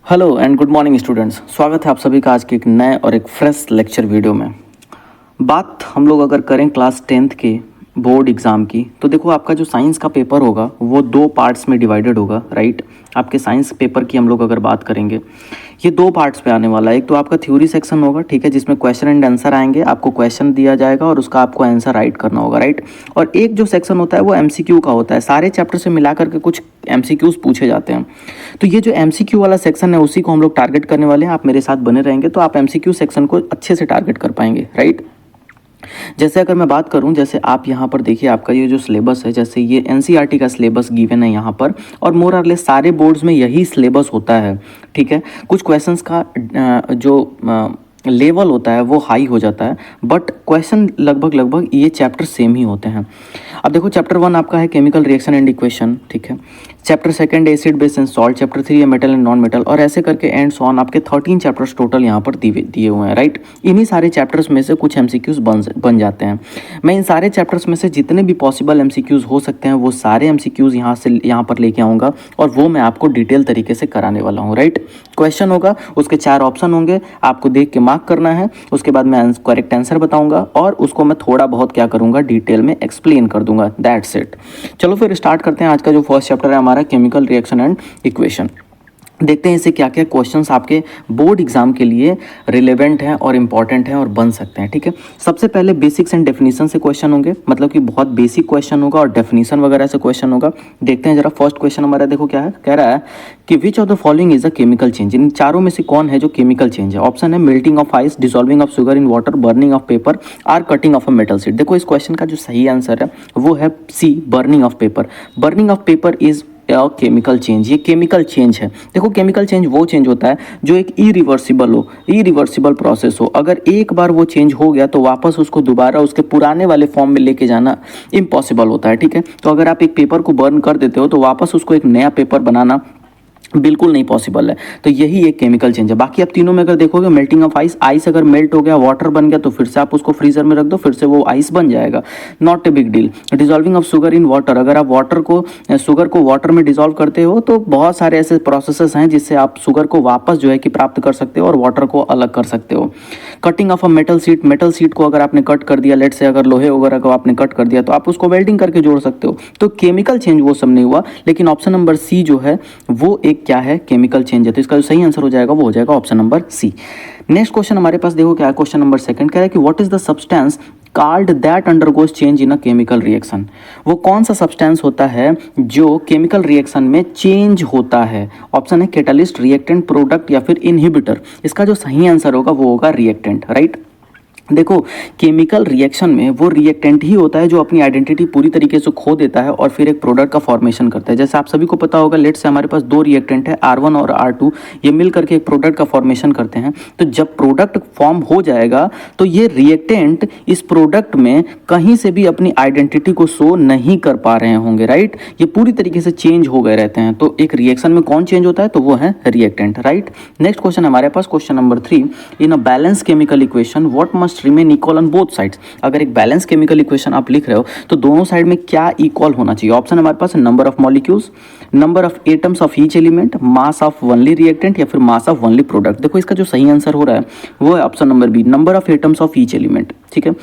Hello and good morning students. स्वागत है आप सभी का आज के एक नए और एक फ्रेश लेक्चर वीडियो में। बात हम लोग अगर करें क्लास 10th के बोर्ड एग्ज़ाम की, तो देखो आपका जो साइंस का पेपर होगा वो दो पार्ट्स में डिवाइडेड होगा, राइट। आपके साइंस पेपर की हम लोग अगर बात करेंगे, ये दो पार्ट्स पे आने वाला है। एक तो आपका थ्योरी सेक्शन होगा, ठीक है, जिसमें क्वेश्चन एंड आंसर आएंगे, आपको क्वेश्चन दिया जाएगा और उसका आपको आंसर राइट करना होगा, राइट। और एक जो सेक्शन होता है वो एमसीक्यू का होता है, सारे चैप्टर से मिला करके कुछ एमसीक्यूज पूछे जाते हैं। तो ये जो एमसीक्यू वाला सेक्शन है उसी को हम लोग टारगेट करने वाले हैं। आप मेरे साथ बने रहेंगे तो आप एमसीक्यू सेक्शन को अच्छे से टारगेट कर पाएंगे, राइट। जैसे अगर मैं बात करूं, जैसे आप यहाँ पर देखिए आपका ये जो सिलेबस है, जैसे ये एनसीईआरटी का सिलेबस गिवन है यहाँ पर, और मोर और लेस सारे बोर्ड्स में यही सिलेबस होता है, ठीक है। कुछ क्वेश्चंस का जो लेवल होता है वो हाई हो जाता है, बट क्वेश्चन लगभग ये चैप्टर सेम ही होते हैं। अब देखो चैप्टर 1 आपका है केमिकल रिएक्शन एंड इक्वेशन, ठीक है। Chapter 2 acid base and salt, chapter 3 है मेटल एंड नॉन मेटल, और ऐसे करके एंड सो ऑन आपके 13 चैप्टर्स टोटल यहाँ पर दिए हुए हैं, राइट। इन्हीं सारे चैप्टर्स में से कुछ एमसीक्यूज बन जाते हैं। मैं इन सारे चैप्टर्स में से जितने भी पॉसिबल एमसीक्यूज हो सकते हैं वो सारे एमसीक्यूज यहाँ पर लेके आऊँगा और वो मैं आपको डिटेल तरीके से कराने वाला हूँ, राइट। क्वेश्चन होगा, उसके 4 ऑप्शन होंगे, आपको देख के मार्क करना है। उसके बाद मैं करेक्ट आंसर बताऊंगा और उसको मैं थोड़ा बहुत क्या करूंगा, डिटेल में एक्सप्लेन कर दूंगा। That's it. चलो फिर स्टार्ट करते हैं। आज का जो फर्स्ट चैप्टर है हमारा केमिकल रिएक्शन एंड इक्वेशन। देखते हैं इसे क्या क्या क्वेश्चंस आपके बोर्ड एग्जाम के लिए रिलेवेंट हैं और इंपॉर्टेंट हैं और बन सकते हैं, ठीक है। सबसे पहले बेसिक्स एंड डेफिनेशन से क्वेश्चन होंगे, मतलब कि बहुत बेसिक क्वेश्चन होगा और डेफिनेशन वगैरह से क्वेश्चन होगा। देखते हैं जरा फर्स्ट क्वेश्चन हमारा, देखो क्या है, कह रहा है कि which of the following is a chemical change. इन चारों में से कौन है जो केमिकल चेंज है। ऑप्शन है melting of ice, dissolving of sugar in water, burning of paper, or cutting of a metal sheet. देखो इस क्वेश्चन का जो सही आंसर है वो है C, burning of paper. Burning of paper is chemical change. ये केमिकल चेंज है। देखो केमिकल चेंज वो चेंज होता है जो एक इरिवर्सिबल प्रोसेस हो। अगर एक बार वो चेंज हो गया तो वापस उसको दोबारा उसके पुराने वाले फॉर्म में लेके जाना इम्पॉसिबल होता है, ठीक है। तो अगर आप एक पेपर को बर्न कर देते हो तो वापस उसको एक नया पेपर बनाना बिल्कुल नहीं पॉसिबल है। तो यही एक केमिकल चेंज है। बाकी आप तीनों में अगर देखोगे, मेल्टिंग ऑफ आइस, आइस अगर मेल्ट हो गया, वाटर बन गया, तो फिर से आप उसको फ्रीजर में रख दो, फिर से वो आइस बन जाएगा, not a big deal. Dissolving of sugar in water, अगर आप शुगर को वाटर में डिसॉल्व करते हो तो बहुत सारे ऐसे प्रोसेसेस हैं जिससे आप शुगर को वापस जो है कि प्राप्त कर सकते हो और वाटर को अलग कर सकते हो। Cutting of a metal sheet, metal sheet को अगर आपने कट कर दिया, लेट से अगर लोहे वगैरह को आपने कट कर दिया तो आप उसको वेल्डिंग करके जोड़ सकते हो। तो केमिकल चेंज वो सब नहीं हुआ, लेकिन ऑप्शन नंबर सी जो है वो एक क्या है, केमिकल चेंज है। तो इसका जो सही आंसर हो जाएगा वो हो जाएगा option number C. Next question हमारे पास देखो क्या है, क्वेश्चन नंबर 2 कह रहा है कि what is the substance called that undergoes change in a chemical reaction. वो कौन सा सब्सटेंस होता है जो केमिकल रिएक्शन में चेंज होता है। ऑप्शन है कैटलिस्ट, रिएक्टेंट, प्रोडक्ट या फिर इनहिबिटर। इसका जो सही आंसर होगा वो होगा रिएक्टेंट, राइट। देखो केमिकल रिएक्शन में वो रिएक्टेंट ही होता है जो अपनी आइडेंटिटी पूरी तरीके से खो देता है और फिर एक प्रोडक्ट का फॉर्मेशन करता है। जैसे आप सभी को पता होगा, लेट से हमारे पास दो रिएक्टेंट है R1 और R2, ये मिल करके एक प्रोडक्ट का फॉर्मेशन करते हैं। तो जब प्रोडक्ट फॉर्म हो जाएगा तो ये रिएक्टेंट इस प्रोडक्ट में कहीं से भी अपनी आइडेंटिटी को शो नहीं कर पा रहे होंगे, राइट। ये पूरी तरीके से चेंज हो गए रहते हैं। तो एक रिएक्शन में कौन चेंज होता है, तो वो है रिएक्टेंट, राइट। नेक्स्ट क्वेश्चन हमारे पास question number 3, in a balance chemical equation what must remain equal on both sides. अगर एक बैलेंस केमिकल इक्वेशन आप लिख रहे हो तो दोनों साइड में क्या इक्वल होना चाहिए। ऑप्शन हमारे पास number of molecules, number of atoms of each element, mass of only reactant या फिर मास ऑफ ओनली प्रोडक्ट। देखो इसका जो सही आंसर हो रहा है वो है option number B, number of atoms of each element, ठीक है।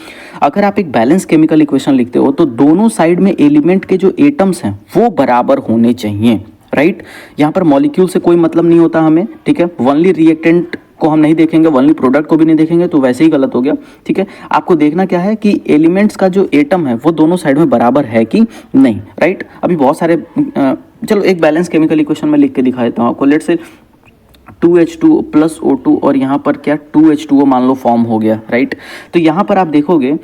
अगर आप एक बैलेंस केमिकल इक्वेशन लिखते हो तो दोनों साइड में एलिमेंट के जो एटम्स हैं वो बराबर होने चाहिए, राइट। यहाँ पर मॉलिक्यूल से कोई मतलब नहीं होता हमें, ठीक है। ओनली रिएक्टेंट को हम नहीं देखेंगे, ओनली प्रोडक्ट को भी नहीं देखेंगे, तो वैसे ही गलत हो गया, ठीक है। आपको देखना क्या है कि एलिमेंट्स का जो एटम है वो दोनों साइड में बराबर है कि नहीं, राइट। अभी बहुत सारे चलो एक बैलेंस केमिकल इक्वेशन में लिख के दिखा देता हूँ आपको। लेट से 2H2 प्लस O2 और यहाँ पर क्या 2H2O मान लो फॉर्म हो गया, राइट। तो यहाँ पर आप देखोगे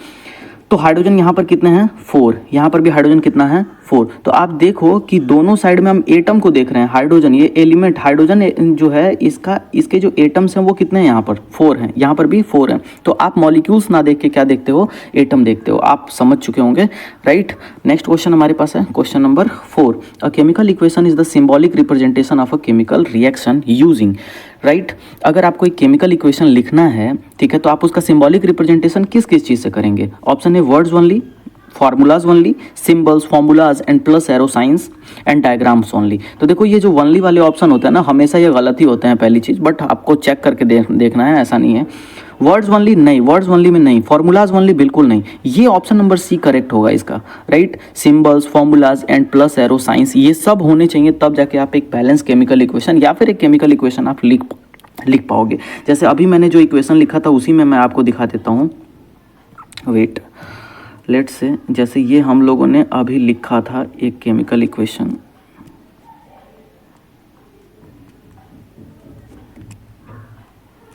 तो हाइड्रोजन यहाँ पर कितने हैं, 4, यहाँ पर भी हाइड्रोजन कितना है, 4। तो आप देखो कि दोनों साइड में हम एटम को देख रहे हैं, हाइड्रोजन ये एलिमेंट हाइड्रोजन जो है इसके जो एटम्स हैं वो कितने हैं, यहाँ पर 4 हैं, यहाँ पर भी 4 हैं। तो आप मॉलिक्यूल्स ना देख के क्या देखते हो, एटम देखते हो। आप समझ चुके होंगे, राइट। नेक्स्ट क्वेश्चन हमारे पास है question number 4, a chemical equation is the symbolic representation of a chemical reaction using, right. अगर आपको एक केमिकल इक्वेशन लिखना है, ठीक है, तो आप उसका सिंबॉलिक रिप्रेजेंटेशन किस किस चीज़ से करेंगे। ऑप्शन है words only, formulas only, symbols, formulas and plus arrow science and diagrams only. तो देखो ये जो ओनली वाले ऑप्शन होते हैं ना, हमेशा ये गलत ही होते हैं पहली चीज़, बट आपको चेक करके देखना है, ऐसा नहीं है। वर्ड्स ओनली नहीं, वर्ड्स ओनली में नहीं, फॉर्मूलाज ओनली बिल्कुल नहीं, ये ऑप्शन नंबर सी करेक्ट होगा इसका, right. Symbols, formulas and plus arrow science ये सब होने चाहिए, तब जाके आप एक बैलेंस केमिकल इक्वेशन या फिर एक केमिकल इक्वेशन आप लिख पाओगे। जैसे अभी मैंने जो इक्वेशन लिखा था उसी में मैं आपको दिखा देता हूँ, वेट, लेट्स से जैसे ये हम लोगों ने अभी लिखा था एक केमिकल इक्वेशन,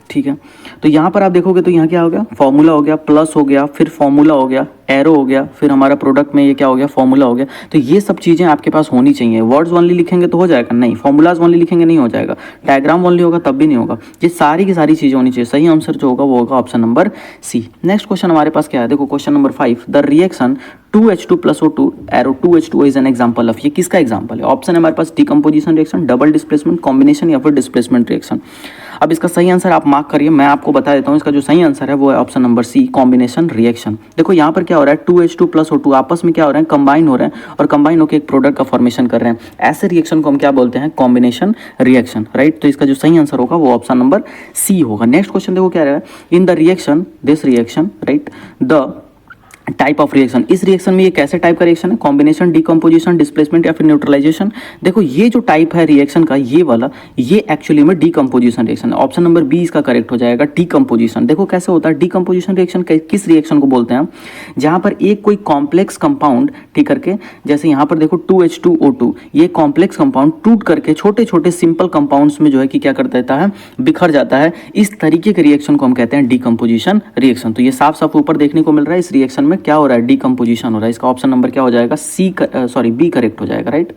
ठीक है। तो यहाँ पर आप देखोगे तो यहाँ क्या हो गया, फॉर्मूला हो गया, प्लस हो गया, फिर फॉर्मूला हो गया, एरो हो गया, फिर हमारा प्रोडक्ट में ये क्या हो गया, फॉर्मूला हो गया। तो ये सब चीज़ें आपके पास होनी चाहिए। वर्ड्स ओनली लिखेंगे तो हो जाएगा नहीं, फॉर्मूलाज ओनली लिखेंगे नहीं हो जाएगा, डायग्राम ओनली होगा तब भी नहीं होगा। ये सारी की सारी चीज़ें होनी चाहिए। सही आंसर जो होगा वो होगा option number C. Next question हमारे पास क्या है, देखो question number 5, the reaction 2H2 + O2 arrow 2H2O is an example of, ये किसका एग्जाम्पल है। ऑप्शन है हमारे पास decomposition reaction, double displacement, combination या फिर डिस्प्लेसमेंट रिएक्शन। अब इसका सही आंसर आप मार्क करिए, मैं आपको बता देता हूँ। इसका जो सही आंसर है वो है option number C, combination reaction. देखो यहाँ पर क्या हो रहा है, 2H2 + O2 आपस में क्या हो रहे हैं, कंबाइन हो रहे हैं, और कंबाइन होकर एक प्रोडक्ट का फॉर्मेशन कर रहे हैं। ऐसे रिएक्शन को हम क्या बोलते हैं, कॉम्बिनेशन रिएक्शन, राइट। तो इसका जो सही आंसर होगा वो ऑप्शन नंबर सी होगा। नेक्स्ट क्वेश्चन देखो क्या रहा है, इन the reaction this reaction, right, the type of reaction, इस रिएक्शन में ये कैसे टाइप का रिएक्शन है, कॉम्बिनेशन, डिकम्पोजिशन, डिस्प्लेसमेंट या फिर न्यूट्रलाइजेशन। देखो ये जो टाइप है रिएक्शन का, ये वाला, ये एक्चुअली में डिकम्पोजिशन रिएक्शन है। ऑप्शन नंबर बी इसका करेक्ट हो जाएगा, डिकम्पोजिशन। देखो कैसे होता है डिकम्पोजिशन रिएक्शन, किस रिएक्शन को बोलते हैं, जहाँ पर एक कोई कॉम्प्लेक्स कंपाउंड ठीक करके, जैसे यहाँ पर देखो 2H2O2, ये कॉम्प्लेक्स कंपाउंड टूट करके छोटे छोटे सिंपल कंपाउंड्स में जो है कि क्या कर देता है, बिखर जाता है। इस तरीके के रिएक्शन को हम कहते हैं डिकम्पोजिशन रिएक्शन। तो ये साफ साफ ऊपर देखने को मिल रहा है, इस रिएक्शन में क्या हो रहा है, डिकम्पोजिशन हो रहा है। इसका ऑप्शन नंबर क्या हो जाएगा, बी करेक्ट हो जाएगा, राइट।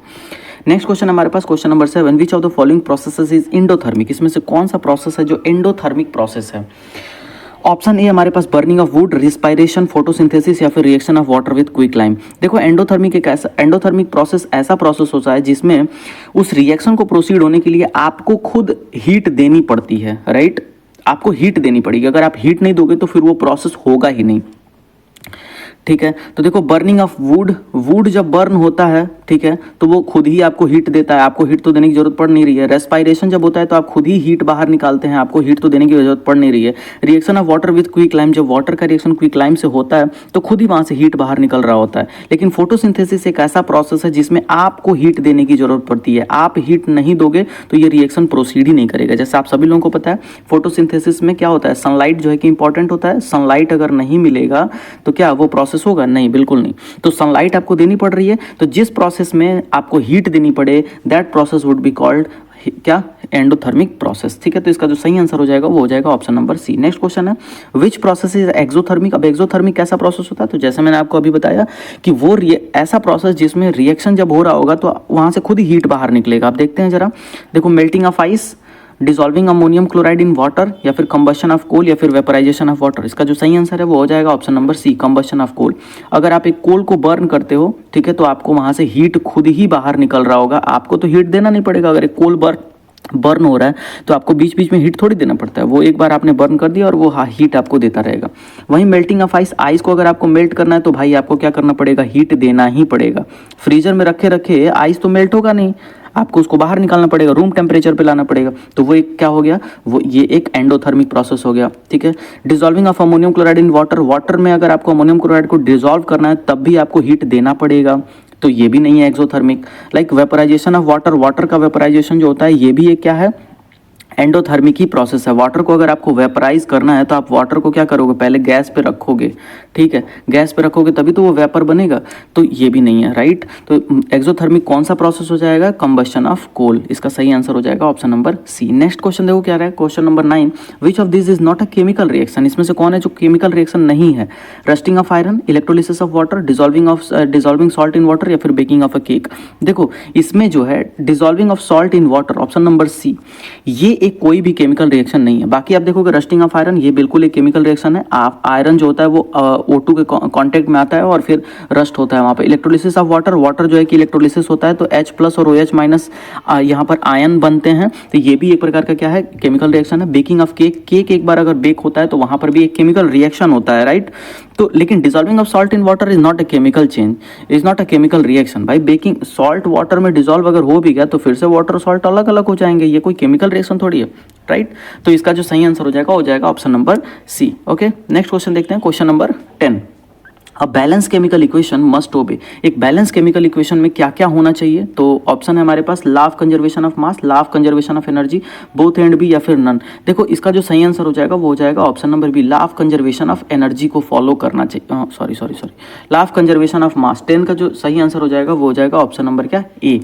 नेक्स्ट क्वेश्चन हमारे पास question number 7, which of the following processes is endothermic, इसमें से कौन सा प्रोसेस है जो एंडोथर्मिक प्रोसेस है। ऑप्शन ए हमारे पास burning of wood, respiration, photosynthesis या फिर reaction of water with quicklime. देखो एंडोथर्मिक एक ऐसा एंडोथर्मिक प्रोसेस ऐसा प्रोसेस होता है जिसमें उस रिएक्शन को प्रोसीड होने के लिए आपको खुद हीट देनी पड़ती है, राइट। आपको हीट देनी पड़ेगी, अगर आप हीट नहीं दोगे तो फिर वो प्रोसेस होगा ही नहीं, ठीक है। तो देखो बर्निंग ऑफ वुड जब बर्न होता है, ठीक है, तो वो खुद ही आपको हीट देता है, आपको हीट तो देने की जरूरत पड़ नहीं रही है। रेस्पायरेशन जब होता है तो आप खुद ही हीट बाहर निकालते हैं, आपको हीट तो देने की जरूरत पड़ नहीं रही है। Reaction of water with quicklime, जब वाटर का रिएक्शन क्विकलाइम से होता है तो खुद ही वहां से हीट बाहर निकल रहा होता है। लेकिन फोटोसिंथेसिस एक ऐसा प्रोसेस है जिसमें आपको हीट देने की जरूरत पड़ती है, आप हीट नहीं दोगे तो ये रिएक्शन प्रोसीड ही नहीं करेगा। जैसे आप सभी लोगों को पता है फोटोसिंथेसिस में क्या होता है, सनलाइट जो है कि इंपॉर्टेंट होता है। सनलाइट अगर नहीं मिलेगा तो क्या वो प्रोसेस होगा, नहीं, बिल्कुल नहीं। तो सनलाइट आपको देनी पड़ रही है, तो जिस प्रोसेस में आपको हीट देनी पड़े that process would be called क्या, एंडोथर्मिक प्रोसेस, ठीक है। तो इसका जो सही आंसर हो जाएगा वो हो जाएगा option number C. Next question है विच प्रोसेस इज एक्सोथर्मिक। अब एक्सोथर्मिक कैसा प्रोसेस होता है, तो जैसे मैंने आपको अभी बताया कि वो ऐसा प्रोसेस जिसमें रिएक्शन जब हो रहा होगा तो वहां से खुद ही हीट बाहर निकलेगा। आप देखते हैं जरा, देखो melting of ice, dissolving ammonium chloride in water, या फिर कंबशन ऑफ कोल, या फिर वेपराइजेशन ऑफ वाटर। इसका जो सही आंसर है वो हो जाएगा option number C, combustion of coal. अगर आप एक कोल को बर्न करते हो, ठीक है, तो आपको वहां से हीट खुद ही बाहर निकल रहा होगा, आपको तो हीट देना नहीं पड़ेगा। अगर एक कोल बर्न हो रहा है तो आपको बीच बीच में हीट थोड़ी देना पड़ता है, वो एक बार आपने बर्न कर दिया और वो हीट आपको देता रहेगा। वहीं मेल्टिंग ऑफ आइस, आइस को अगर आपको मेल्ट करना है तो भाई आपको क्या करना पड़ेगा, हीट देना ही पड़ेगा। फ्रीजर में रखे रखे आइस तो मेल्ट होगा नहीं, आपको उसको बाहर निकालना पड़ेगा, रूम टेम्परेचर पे लाना पड़ेगा। तो वो एक क्या हो गया, वो ये एक एंडोथर्मिक प्रोसेस हो गया, ठीक है। Dissolving of ammonium chloride in water, water में अगर आपको अमोनियम क्लोराइड को डिसॉल्व करना है तब भी आपको हीट देना पड़ेगा, तो ये भी नहीं है exothermic. Like vaporisation of water, water का वेपराइजेशन जो होता है ये भी एक क्या है, एंडोथर्मिक ही प्रोसेस है। वाटर को अगर आपको वेपराइज करना है तो आप वाटर को क्या करोगे, पहले गैस पे रखोगे, ठीक है, गैस पे रखोगे तभी तो वो वेपर बनेगा, तो ये भी नहीं है, राइट। तो एक्सोथर्मिक कौन सा प्रोसेस हो जाएगा, कंबशन ऑफ कोल। इसका सही आंसर हो जाएगा option number C. Next question देखो क्या रहा है, question number 9, which of this is not a chemical reaction. इसमें से कौन है जो केमिकल रिएक्शन नहीं है, rusting of iron, electrolysis of water, dissolving salt in water, या फिर बेकिंग ऑफ अ केक। देखो इसमें जो है dissolving of salt in water, option number C, ये एक कोई भी केमिकल रिएक्शन नहीं है। बाकी आप देखोगे रस्टिंग ऑफ आयरन, ये बिल्कुल एक केमिकल रिएक्शन है। आप आयरन जो होता है वो O2 के कांटेक्ट में आता है और फिर रस्ट होता है वहाँ पे। इलेक्ट्रोलिसिस ऑफ वाटर, वाटर जो है कि इलेक्ट्रोलिसिस होता है तो H+ और OH- यहाँ पर आयन बनते हैं, तो ये भी एक प्रकार का क्या है, केमिकल रिएक्शन है। बेकिंग ऑफ केक, केक एक बार अगर बेक होता है तो वहाँ पर भी एक केमिकल रिएक्शन होता है, राइट। तो लेकिन dissolving of salt in water is not a chemical change, is not a chemical reaction. भाई बेकिंग सॉल्ट वाटर में डिसॉल्व अगर हो भी गया तो फिर से वाटर और सॉल्ट अलग अलग हो जाएंगे, ये कोई केमिकल रिएक्शन थोड़ी है, राइट। तो इसका जो सही आंसर हो जाएगा option number C. Okay, next question देखते हैं, क्वेश्चन नंबर 10। अब बैलेंस केमिकल इक्वेशन मस्ट ओबे। एक बैलेंस केमिकल इक्वेशन में क्या क्या होना चाहिए, तो ऑप्शन है हमारे पास law of conservation of mass, law of conservation of energy, both and B या फिर नन। देखो इसका जो सही आंसर हो जाएगा वो हो जाएगा option number B, law of conservation of energy को फॉलो करना चाहिए। Sorry law of conservation of mass. 10 का जो सही आंसर हो जाएगा वो हो जाएगा ऑप्शन नंबर क्या, ए।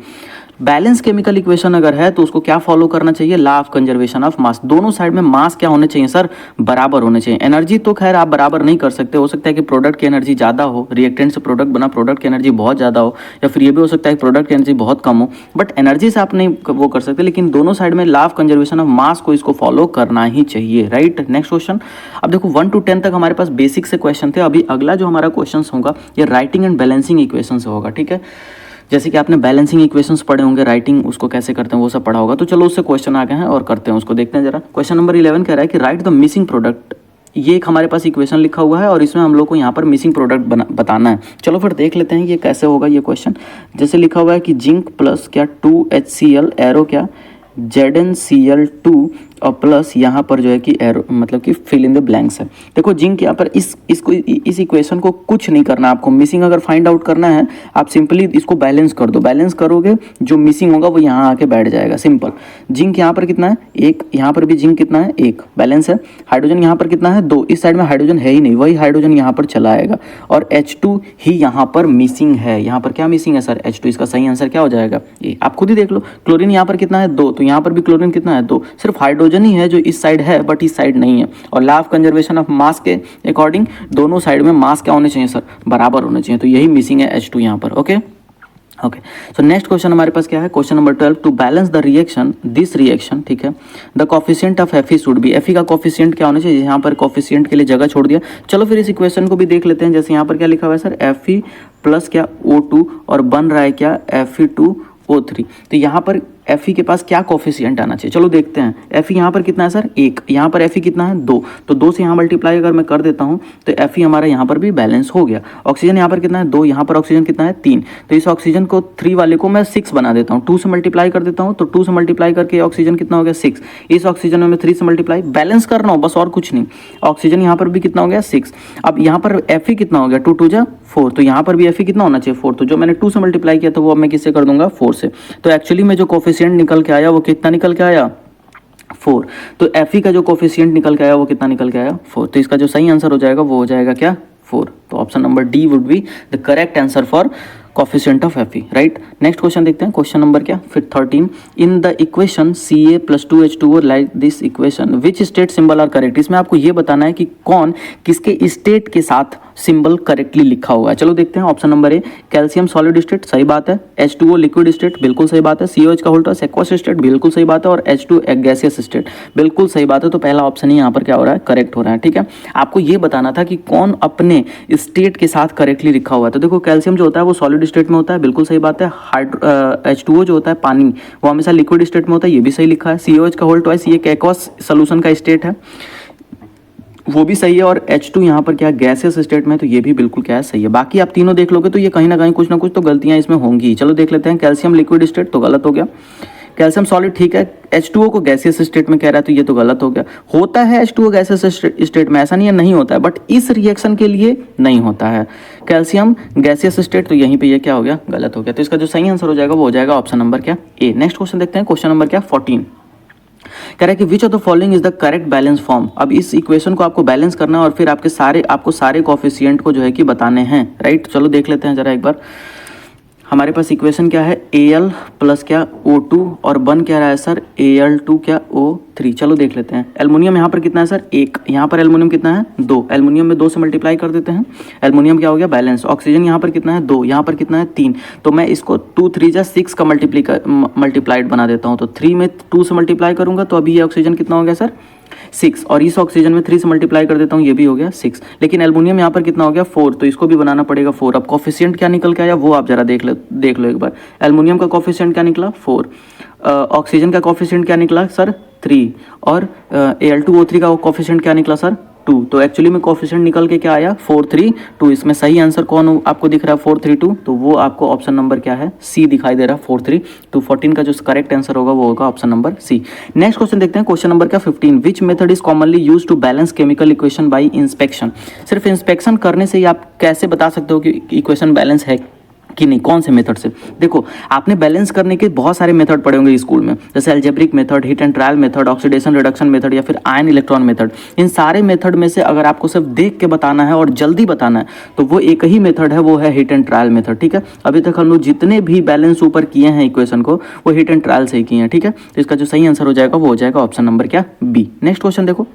बैलेंस केमिकल इक्वेशन अगर है तो उसको क्या फॉलो करना चाहिए, लॉ ऑफ कंजर्वेशन ऑफ मास। दोनों साइड में मास क्या होने चाहिए सर, बराबर होने चाहिए। एनर्जी तो खैर आप बराबर नहीं कर सकते, हो सकता है कि प्रोडक्ट की एनर्जी ज़्यादा हो, रिएक्टेंट से प्रोडक्ट बना, प्रोडक्ट की एनर्जी बहुत ज़्यादा हो, या फिर ये भी हो सकता है कि प्रोडक्ट की एनर्जी बहुत कम हो, बट एनर्जी से आप नहीं वो कर सकते। लेकिन दोनों साइड में लॉ ऑफ कंजर्वेशन ऑफ मास को इसको फॉलो करना ही चाहिए, राइट। नेक्स्ट क्वेश्चन, अब देखो 1 to 10 तक हमारे पास बेसिक से क्वेश्चन थे। अभी अगला जो हमारा क्वेश्चन होगा ये राइटिंग एंड बैलेंसिंग इक्वेशन से होगा, ठीक है। जैसे कि आपने बैलेंसिंग इक्वेशंस पढ़े होंगे, राइटिंग उसको कैसे करते हैं वो सब पढ़ा होगा। तो चलो उससे क्वेश्चन आ गए हैं और करते हैं उसको, देखते हैं जरा। क्वेश्चन नंबर 11 कह रहा है कि राइट द मिसिंग प्रोडक्ट। ये एक हमारे पास इक्वेशन लिखा हुआ है और इसमें हम लोग को यहाँ पर मिसिंग प्रोडक्ट बताना है। चलो फिर देख लेते हैं ये कैसे होगा ये क्वेश्चन। जैसे लिखा हुआ है कि जिंक प्लस क्या 2HCl एरो क्या ZnCl2 और प्लस यहाँ पर जो है कि एरो मतलब कि फिल इन द ब्लैंक्स है। देखो जिंक यहाँ पर इस इक्वेशन को कुछ नहीं करना आपको, मिसिंग अगर फाइंड आउट करना है आप सिंपली इसको बैलेंस कर दो। बैलेंस करोगे जो मिसिंग होगा वो यहाँ आके बैठ जाएगा, सिंपल। जिंक यहाँ पर कितना है, 1, यहाँ पर भी जिंक कितना है, 1, बैलेंस है। हाइड्रोजन यहाँ पर कितना है, 2, इस साइड में हाइड्रोजन है ही नहीं, वही हाइड्रोजन यहाँ पर चला आएगा और H2 ही यहाँ पर मिसिंग है। यहाँ पर क्या मिसिंग है सर, H2। इसका सही आंसर क्या हो जाएगा, ये आप खुद ही देख लो। क्लोरीन यहाँ पर कितना है, 2, तो यहाँ पर भी क्लोरीन कितना है, 2। सिर्फ हाइड्रोजन ही है जो इस साइड है बट इस साइड नहीं है। और लॉ ऑफ कंजर्वेशन ऑफ मास के अकॉर्डिंग दोनों साइड में मास क्या होने चाहिए सर, बराबर होने चाहिए। तो यही मिसिंग है H2 यहाँ पर। Okay okay, so next question हमारे पास क्या है, question number 12। To balance the reaction, this reaction, ठीक है, the coefficient of Fe should be. Fe का कोफिशिएंट क्या होना चाहिए, यहाँ पर कोफिशिएंट के लिए जगह छोड़ दिया। चलो फिर इस इक्वेशन को भी देख लेते हैं। जैसे यहाँ पर क्या लिखा हुआ है सर, Fe प्लस क्या O2 और बन रहा है क्या Fe2O3। तो यहाँ पर Fe के पास क्या कोफिशिएंट आना चाहिए, चलो देखते हैं। Fe यहाँ पर कितना है सर, 1, यहाँ पर Fe कितना है, 2, तो 2 से यहाँ मल्टीप्लाई अगर मैं कर देता हूँ तो Fe हमारा यहाँ पर भी बैलेंस हो गया। ऑक्सीजन यहाँ पर कितना है, 2, यहाँ पर ऑक्सीजन कितना है, 3, तो इस ऑक्सीजन को 3 वाले को मैं 6 बना देता हूँ, 2 से मल्टीप्लाई कर देता हूँ, तो 2 से मल्टीप्लाई करके ऑक्सीजन कितना हो गया, 6। इस ऑक्सीजन में मैं 3 से मल्टीप्लाई, बैलेंस करना हो बस और कुछ नहीं। ऑक्सीजन यहाँ पर भी कितना हो गया, 6। अब यहाँ पर Fe कितना हो गया, 2 2 जा 4, तो यहाँ पर भी Fe कितना होना चाहिए, 4। तो जो मैंने 2 से मल्टीप्लाई किया तो वो अब मैं किससे कर दूंगा, 4 से। तो एक्चुअली में जो कोफिशिएंट निकल के आया वो कितना निकल के आया, 4। तो Fe का जो कोफिशिएंट निकल के आया वो कितना निकल के आया, 4। तो इसका जो सही आंसर हो जाएगा वो हो जाएगा क्या, 4। तो option number D would be the correct answer for coefficient of Fe, right. Next question देखते हैं, क्वेश्चन नंबर क्या, फिर 13। In the equation Ca + 2H2O like this equation which state symbol are correct. इसमें आपको ये बताना है कि कौन किसके स्टेट के साथ सिंबल करेक्टली लिखा हुआ है। चलो देखते हैं। ऑप्शन नंबर ए, कैल्शियम सॉलिड स्टेट, सही बात है। H2O लिक्विड स्टेट, बिल्कुल सही बात है। COH का होल्ट एक्वस स्टेट, बिल्कुल सही बात है। और H2 गैसियस स्टेट, बिल्कुल सही बात है। तो पहला ऑप्शन ही यहाँ पर क्या हो रहा है, करेक्ट हो रहा है, ठीक है। आपको ये बताना था कि कौन अपने स्टेट के साथ करेक्टली लिखा हुआ है। तो देखो कैल्शियम जो होता है वो सॉलिड स्टेट में होता है, बिल्कुल सही बात है। H2O जो होता है पानी, वो हमेशा लिक्विड स्टेट में होता है, ये भी सही लिखा है। COH का होल्ट वाइस, ये एक्वस सोल्यूशन का स्टेट है, वो भी सही है। और H2 यहाँ पर क्या है, गैसियस स्टेट में, तो ये भी बिल्कुल क्या है, सही है। बाकी आप तीनों देख लोगे तो ये कहीं ना कुछ तो गलतियां इसमें होंगी। चलो देख लेते हैं। कैल्शियम लिक्विड स्टेट तो गलत हो गया, कैल्शियम सॉलिड ठीक है। H2O को गैसियस स्टेट में कह रहा है तो ये तो गलत हो गया। होता है H2O गैसियस स्टेट में, ऐसा नहीं है नहीं होता है, बट इस रिएक्शन के लिए नहीं होता है। कैल्शियम गैसियस स्टेट, तो यहीं पे ये क्या हो गया, गलत हो गया। तो इसका जो सही आंसर हो जाएगा वो हो जाएगा ऑप्शन नंबर क्या, ए। नेक्स्ट क्वेश्चन देखते हैं, क्वेश्चन नंबर क्या, 14। कह रहा है कि which of the following is the correct balance form. अब इस इक्वेशन को आपको बैलेंस करना है और फिर आपको सारे कोफिशिएंट को जो है कि बताने हैं, राइट। चलो देख लेते हैं जरा एक बार। हमारे पास इक्वेशन क्या है, Al प्लस क्या O2 और बन क्या रहा है सर, Al2 क्या O 3। चलो देख लेते हैं। एल्युमिनियम यहाँ पर कितना है सर 1, यहाँ पर एल्युमिनियम कितना है 2, एल्युमिनियम में 2 से मल्टीप्लाई कर देते हैं, एल्युमिनियम क्या हो गया बैलेंस। ऑक्सीजन यहाँ पर कितना है 2, यहाँ पर कितना है 3, तो मैं इसको 2 3 जा 6 का मल्टीप्लाइड बना देता हूँ। तो 3 में 2 से मल्टीप्लाई करूँगा तो अभी ये ऑक्सीजन कितना हो गया सर 6, और इस ऑक्सीजन में 3 से मल्टीप्लाई कर देता हूँ, ये भी हो गया 6। लेकिन एल्युमिनियम यहाँ पर कितना हो गया 4, तो इसको भी बनाना पड़ेगा 4। अब कोफिशिएंट क्या निकल के आया वो आप जरा देख लो एक बार। एल्युमिनियम का कोफिशिएंट क्या निकला 4, ऑक्सीजन का कोफिशिएंट क्या निकला सर 3, और Al2O3 का कोफिशिएंट क्या निकला सर 2। तो एक्चुअली में कोफिशिएंट निकल के क्या आया 4 3 2। इसमें सही आंसर कौन आपको दिख रहा है 4 3 2, तो वो आपको ऑप्शन नंबर क्या है सी दिखाई दे रहा है 4 3 2। 14 का जो करेक्ट आंसर होगा वो होगा option number C. Next question देखते हैं, क्वेश्चन नंबर क्या 15। Which method is commonly use to balance chemical equation by inspection. सिर्फ इंस्पेक्शन करने से ही आप कैसे बता सकते हो कि इक्वेशन बैलेंस है कि नहीं, कौन से मेथड से। देखो आपने बैलेंस करने के बहुत सारे मेथड पढ़े होंगे स्कूल में, जैसे algebraic method, hit and trial method, oxidation reduction method या फिर आयन इलेक्ट्रॉन मेथड। इन सारे मेथड में से अगर आपको सिर्फ देख के बताना है और जल्दी बताना है तो वो एक ही मेथड है, वो है हिट एंड ट्रायल मेथड। ठीक है, अभी तक हम लोग जितने भी बैलेंस ऊपर किए हैं इक्वेशन को वो हिट एंड ट्रायल से ही किए हैं। ठीक है, तो इसका जो सही आंसर हो जाएगा वो हो जाएगा ऑप्शन नंबर क्या बी। नेक्स्ट क्वेश्चन देखो,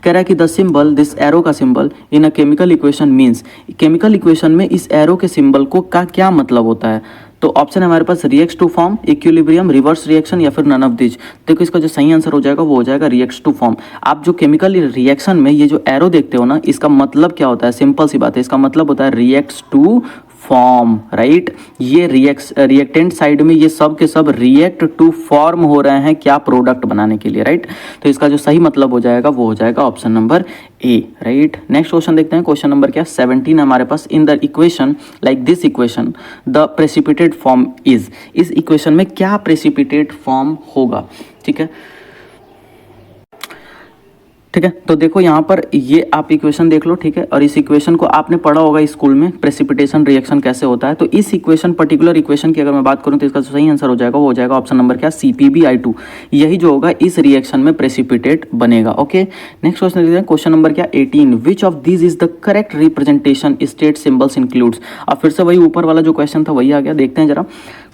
कह रहा है कि द सिंबल दिस एरो का सिंबल इन अ chemical equation means. Chemical equation में इस एरो के सिंबल को का क्या मतलब होता है। तो ऑप्शन है हमारे पास reacts to form, equilibrium, reverse reaction या फिर नन ऑफ दिस। देखो इसका जो सही आंसर हो जाएगा वो हो जाएगा रिएक्ट्स टू फॉर्म। आप जो केमिकल रिएक्शन में ये जो एरो देखते हो ना, इसका मतलब क्या होता है, सिंपल सी बात है, इसका मतलब होता है रिएक्ट्स टू फॉर्म, राइट। ये रिएक्टेंट साइड में ये सब के सब रिएक्ट टू फॉर्म हो रहे हैं क्या, प्रोडक्ट बनाने के लिए, राइट। तो इसका जो सही मतलब हो जाएगा वो हो जाएगा option number A, right. Next question देखते हैं, क्वेश्चन नंबर क्या 17 हमारे पास। In the equation like this equation the precipitate form is. इस इक्वेशन में क्या प्रेसिपिटेट फॉर्म होगा, ठीक है। ठीक है, तो देखो यहाँ पर ये आप इक्वेशन देख लो, ठीक है, और इस इक्वेशन को आपने पढ़ा होगा स्कूल में, प्रेसिपिटेशन रिएक्शन कैसे होता है। तो इस इक्वेशन पर्टिकुलर इक्वेशन की अगर मैं बात करूँ तो इसका सही आंसर हो जाएगा वो हो जाएगा ऑप्शन नंबर क्या CpBI2। यही जो होगा इस रिएक्शन में प्रेसिपिटेट बनेगा। ओके, नेक्स्ट क्वेश्चन देखते हैं, क्वेश्चन नंबर क्या 18। विच of these is the correct representation state symbols includes. अब फिर से वही ऊपर वाला जो क्वेश्चन था वही आ गया, देखते हैं जरा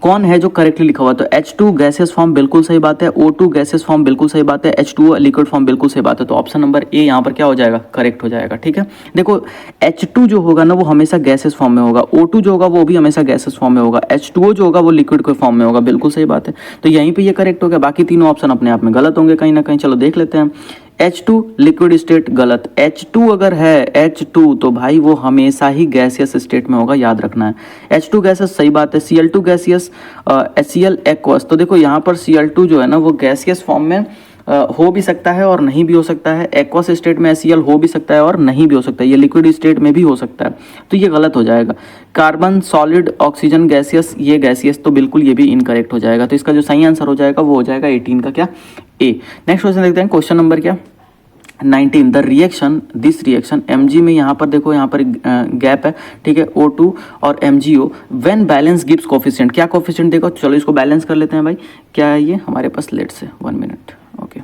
कौन है जो करेक्टली लिखा हुआ। तो H2 गैसेस फॉर्म बिल्कुल सही बात है, O2 गैसेस फॉर्म बिल्कुल सही बात है, H2O लिक्विड फॉर्म बिल्कुल सही बात है। तो ऑप्शन नंबर ए यहाँ पर क्या हो जाएगा करेक्ट हो जाएगा। ठीक है, देखो H2 जो होगा ना वो हमेशा गैसेस फॉर्म में होगा, O2 जो होगा वो भी हमेशा गैसेस फॉर्म में होगा, H2O जो होगा वो लिक्विड के फॉर्म में होगा, बिल्कुल सही बात है। तो यहीं पे ये करेक्ट हो गया, बाकी तीनों ऑप्शन अपने आप में गलत होंगे कहीं ना कहीं। चलो देख लेते हैं। H2 लिक्विड स्टेट गलत, H2 अगर है H2 तो भाई वो हमेशा ही गैसियस स्टेट में होगा, याद रखना है। H2 गैसेस सही बात है, Cl2 गैसियस, HCl एक्वस। तो देखो यहाँ पर Cl2 जो है ना वो गैसियस फॉर्म में हो भी सकता है और नहीं भी हो सकता है, एक्वस स्टेट में HCl हो भी सकता है और नहीं भी हो सकता है, ये लिक्विड स्टेट में भी हो सकता है, तो ये गलत हो जाएगा। कार्बन सॉलिड, ऑक्सीजन गैसियस, ये गैसियस, तो बिल्कुल ये भी इनकरेक्ट हो जाएगा। तो इसका जो सही आंसर हो जाएगा वो हो जाएगा 18 का क्या ए। नेक्स्ट क्वेश्चन देखते हैं, क्वेश्चन नंबर क्या 19। The reaction this reaction Mg में यहाँ पर देखो यहाँ पर गैप है, ठीक है, O2 और MgO when balance gives coefficient. क्या कोफिशिएंट देखो, चलो इसको बैलेंस कर लेते हैं भाई। क्या है ये हमारे पास, लेट से 1 मिनट। ओके,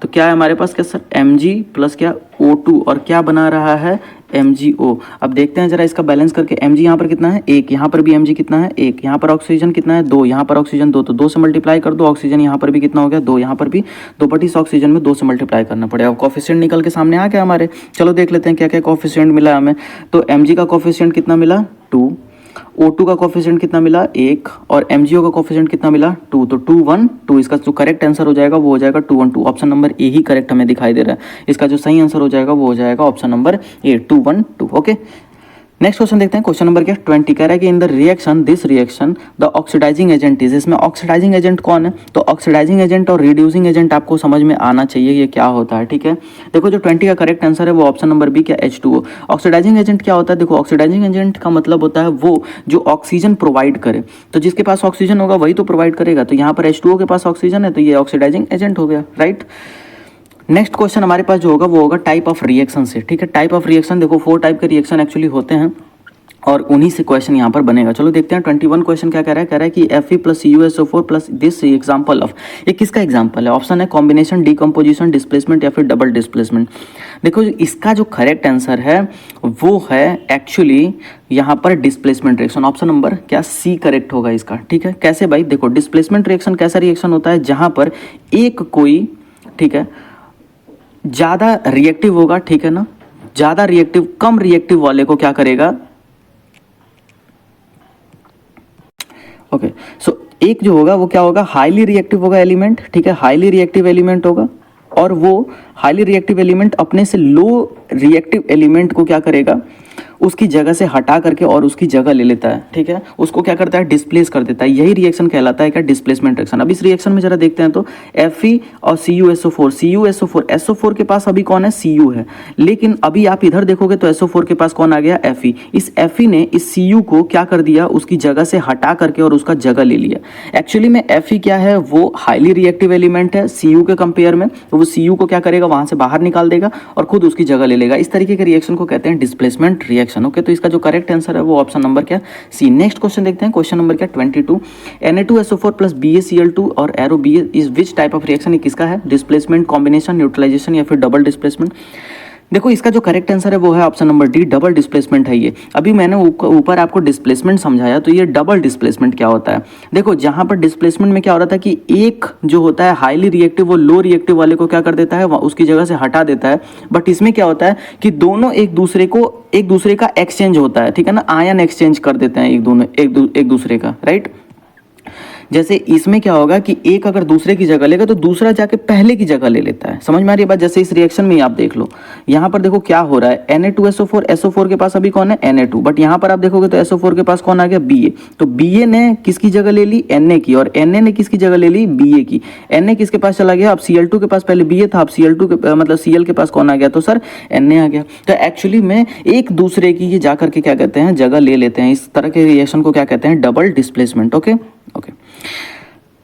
तो क्या है हमारे पास क्या सर Mg प्लस क्या O2 और क्या बना रहा है MgO। अब देखते हैं जरा इसका बैलेंस करके। Mg यहाँ पर कितना है 1, यहाँ पर भी Mg कितना है 1, यहाँ पर ऑक्सीजन कितना है 2, यहाँ पर ऑक्सीजन 2, तो 2 से मल्टीप्लाई कर दो। ऑक्सीजन यहाँ पर भी कितना हो गया 2, यहाँ पर भी 2, बट इस ऑक्सीजन में 2 से मल्टीप्लाई करना पड़ेगा। कोफिशिएंट निकल के सामने आ गया हमारे। चलो देख लेते हैं क्या क्या कोफिशिएंट मिला हमें। तो Mg का कोफिशिएंट कितना मिला 2, O2 का कोफिशिएंट कितना मिला 1 और MgO का कोफिशिएंट कितना मिला 2, तो 2 1 2। इसका जो करेक्ट आंसर हो जाएगा वो हो जाएगा 2 1 2। ऑप्शन नंबर ए ही करेक्ट हमें दिखाई दे रहा है। इसका जो सही आंसर हो जाएगा वो हो जाएगा ऑप्शन नंबर ए 2 1 2। ओके, नेक्स्ट क्वेश्चन देखते हैं, क्वेश्चन नंबर क्या 20। कह रहा है कि in the reaction this reaction the oxidising agent is. इसमें ऑक्सीडाइजिंग एजेंट कौन है, तो ऑक्सीडाइजिंग एजेंट और रिड्यूसिंग एजेंट आपको समझ में आना चाहिए ये क्या होता है। ठीक है, देखो जो 20 का करेक्ट आंसर है वो ऑप्शन नंबर बी क्या H2O। ऑक्सीडाइजिंग एजेंट क्या होता है, देखो ऑक्सीडाइजिंग एजेंट का मतलब होता है वो जो ऑक्सीजन प्रोवाइड करे। तो जिसके पास ऑक्सीजन होगा वही तो प्रोवाइड करेगा। तो यहाँ पर H2O के पास ऑक्सीजन है तो ये ऑक्सीडाइजिंग एजेंट हो गया, राइट। नेक्स्ट क्वेश्चन हमारे पास जो होगा वो होगा टाइप ऑफ रिएक्शन से। ठीक है, टाइप ऑफ रिएक्शन देखो 4 टाइप के रिएक्शन एक्चुअली होते हैं और उन्हीं से क्वेश्चन यहाँ पर बनेगा। चलो देखते हैं 21 क्वेश्चन क्या कह रहा है कि Fe plus CuSO4 plus this example of. ये किसका एग्जाम्पल है, ऑप्शन है कॉम्बिनेशन, डीकम्पोजिशन, डिस्प्लेसमेंट या फिर डबल डिस्प्लेसमेंट। देखो इसका जो करेक्ट आंसर है वो है एक्चुअली यहाँ पर डिस्प्लेसमेंट रिएक्शन। ऑप्शन नंबर क्या सी करेक्ट होगा इसका। ठीक है, कैसे भाई, देखो डिस्प्लेसमेंट रिएक्शन कैसा रिएक्शन होता है जहाँ पर एक कोई ठीक है, ज़्यादा रिएक्टिव होगा, ठीक है ना, ज़्यादा रिएक्टिव, कम रिएक्टिव वाले को क्या करेगा, ओके सो एक जो होगा वो क्या होगा, हाईली रिएक्टिव होगा एलिमेंट, ठीक है, हाईली रिएक्टिव एलिमेंट होगा, और वो हाईली रिएक्टिव एलिमेंट अपने से लो रिएक्टिव एलिमेंट को क्या करेगा, उसकी जगह से हटा करके और उसकी जगह ले लेता है, ठीक है, उसको क्या करता है, डिस्प्लेस कर देता है। यही रिएक्शन कहलाता है क्या, डिस्प्लेसमेंट रिएक्शन। अब इस रिएक्शन में जरा देखते हैं तो Fe और CuSO4, CuSO4, SO4 के पास अभी कौन है, Cu है, लेकिन अभी आप इधर देखोगे तो SO4 के पास कौन आ गया, Fe। इस Fe ने इस Cu को क्या कर दिया, उसकी जगह से हटा करके और उसका जगह ले लिया। एक्चुअली में Fe क्या है, वो हाईली रिएक्टिव एलिमेंट है Cu के कंपेयर में, तो वो Cu को क्या करेगा, वहां से बाहर निकाल देगा और खुद उसकी जगह ले लेगा। इस तरीके के रिएक्शन को कहते हैं डिस्प्लेसमेंट रिएक्शन। ओके, तो इसका जो करेक्ट आंसर है वो ऑप्शन नंबर क्या, सी। नेक्स्ट क्वेश्चन देखते हैं, क्वेश्चन नंबर क्या 22, Na2SO4 प्लस BaCl2 और arrow Ba is which type of reaction, ये किसका है, डिस्प्लेसमेंट, कॉम्बिनेशन, न्यूट्रलाइजेशन या फिर डबल डिस्प्लेसमेंट। देखो इसका जो करेक्ट आंसर है वो है option number D, double displacement है ये। अभी मैंने ऊपर आपको डिस्प्लेसमेंट समझाया, तो ये डबल डिस्प्लेसमेंट क्या होता है, देखो जहां पर डिस्प्लेसमेंट में क्या हो रहा था कि एक जो होता है हाईली रिएक्टिव वो लो रिएक्टिव वाले को क्या कर देता है, उसकी जगह से हटा देता है। बट इसमें क्या होता है कि दोनों एक दूसरे का एक्सचेंज होता है, ठीक है ना, आयन एक्सचेंज कर देते हैं एक दूसरे का, राइट। जैसे इसमें क्या होगा कि एक अगर दूसरे की जगह लेगा तो दूसरा जाके पहले की जगह ले लेता है, समझ में आ रही है बात। जैसे इस रिएक्शन में ही आप देख लो, यहाँ पर देखो क्या हो रहा है, Na2SO4, SO4 के पास अभी कौन है, Na2, बट यहाँ पर आप देखोगे तो SO4 के पास कौन आ गया, Ba। तो Ba ने किसकी जगह ले ली, Na की, और Na ने किसकी जगह ले ली, Ba की। Na किसके पास चला गया, अब Cl2 के पास पहले Ba था, अब Cl2 के मतलब Cl के पास कौन आ गया, तो सर Na आ गया। तो एक्चुअली में एक दूसरे की ये जाकर के क्या कहते हैं, जगह ले लेते हैं। इस तरह के रिएक्शन को क्या कहते हैं, double displacement. Okay okay,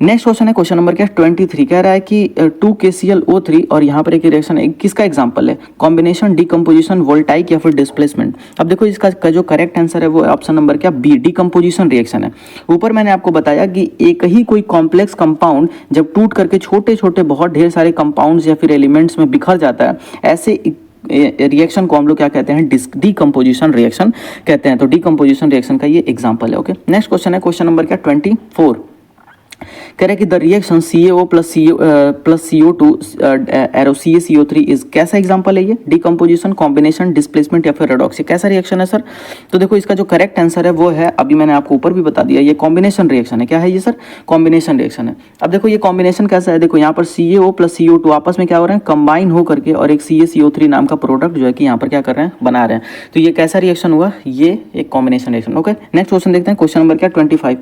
next question है, क्वेश्चन नंबर क्या 23, कह रहा है कि 2KClO3 और यहाँ पर एक रिएक्शन है, किसका एग्जांपल है, कॉम्बिनेशन, डिकम्पोजिशन, वोल्टाइक या फिर डिस्प्लेसमेंट। अब देखो इसका जो करेक्ट आंसर है वो ऑप्शन नंबर क्या, बी, डिकम्पोजिशन रिएक्शन है। ऊपर मैंने आपको बताया कि एक ही कोई कॉम्प्लेक्स कंपाउंड जब टूट करके छोटे छोटे बहुत ढेर सारे कंपाउंड्स या फिर एलिमेंट्स में बिखर जाता है, ऐसे रिएक्शन को हम लोग क्या कहते हैं, डिकम्पोजिशन रिएक्शन कहते हैं। तो डिकम्पोजिशन रिएक्शन का ये एग्जांपल है। ओके, नेक्स्ट क्वेश्चन है, क्वेश्चन नंबर क्या 24, कह रहे हैं कि the reaction CaO plus CO2 arrow CaCO3 is, कैसा एग्जांपल है ये, डिकम्पोजिशन, कॉम्बिनेशन, डिस्प्लेसमेंट या फिर रेडॉक्स, ये कैसा रिएक्शन है सर। तो देखो इसका जो करेक्ट आंसर है वो है, अभी मैंने आपको ऊपर भी बता दिया, ये कॉम्बिनेशन रिएक्शन है। क्या है ये सर, कॉम्बिनेशन रिएक्शन है। अब देखो ये कॉम्बिनेशन कैसा है, देखो यहाँ पर CaO प्लस CO2 आपस में क्या हो रहे हैं, कंबाइन हो करके और एक CaCO3 नाम का प्रोडक्ट जो है कि यहाँ पर क्या कर रहे हैं, बना रहे हैं। तो ये कैसा रिएक्शन हुआ, ये एक combination reaction. Okay, next question देखते हैं, क्वेश्चन नंबर क्या 25,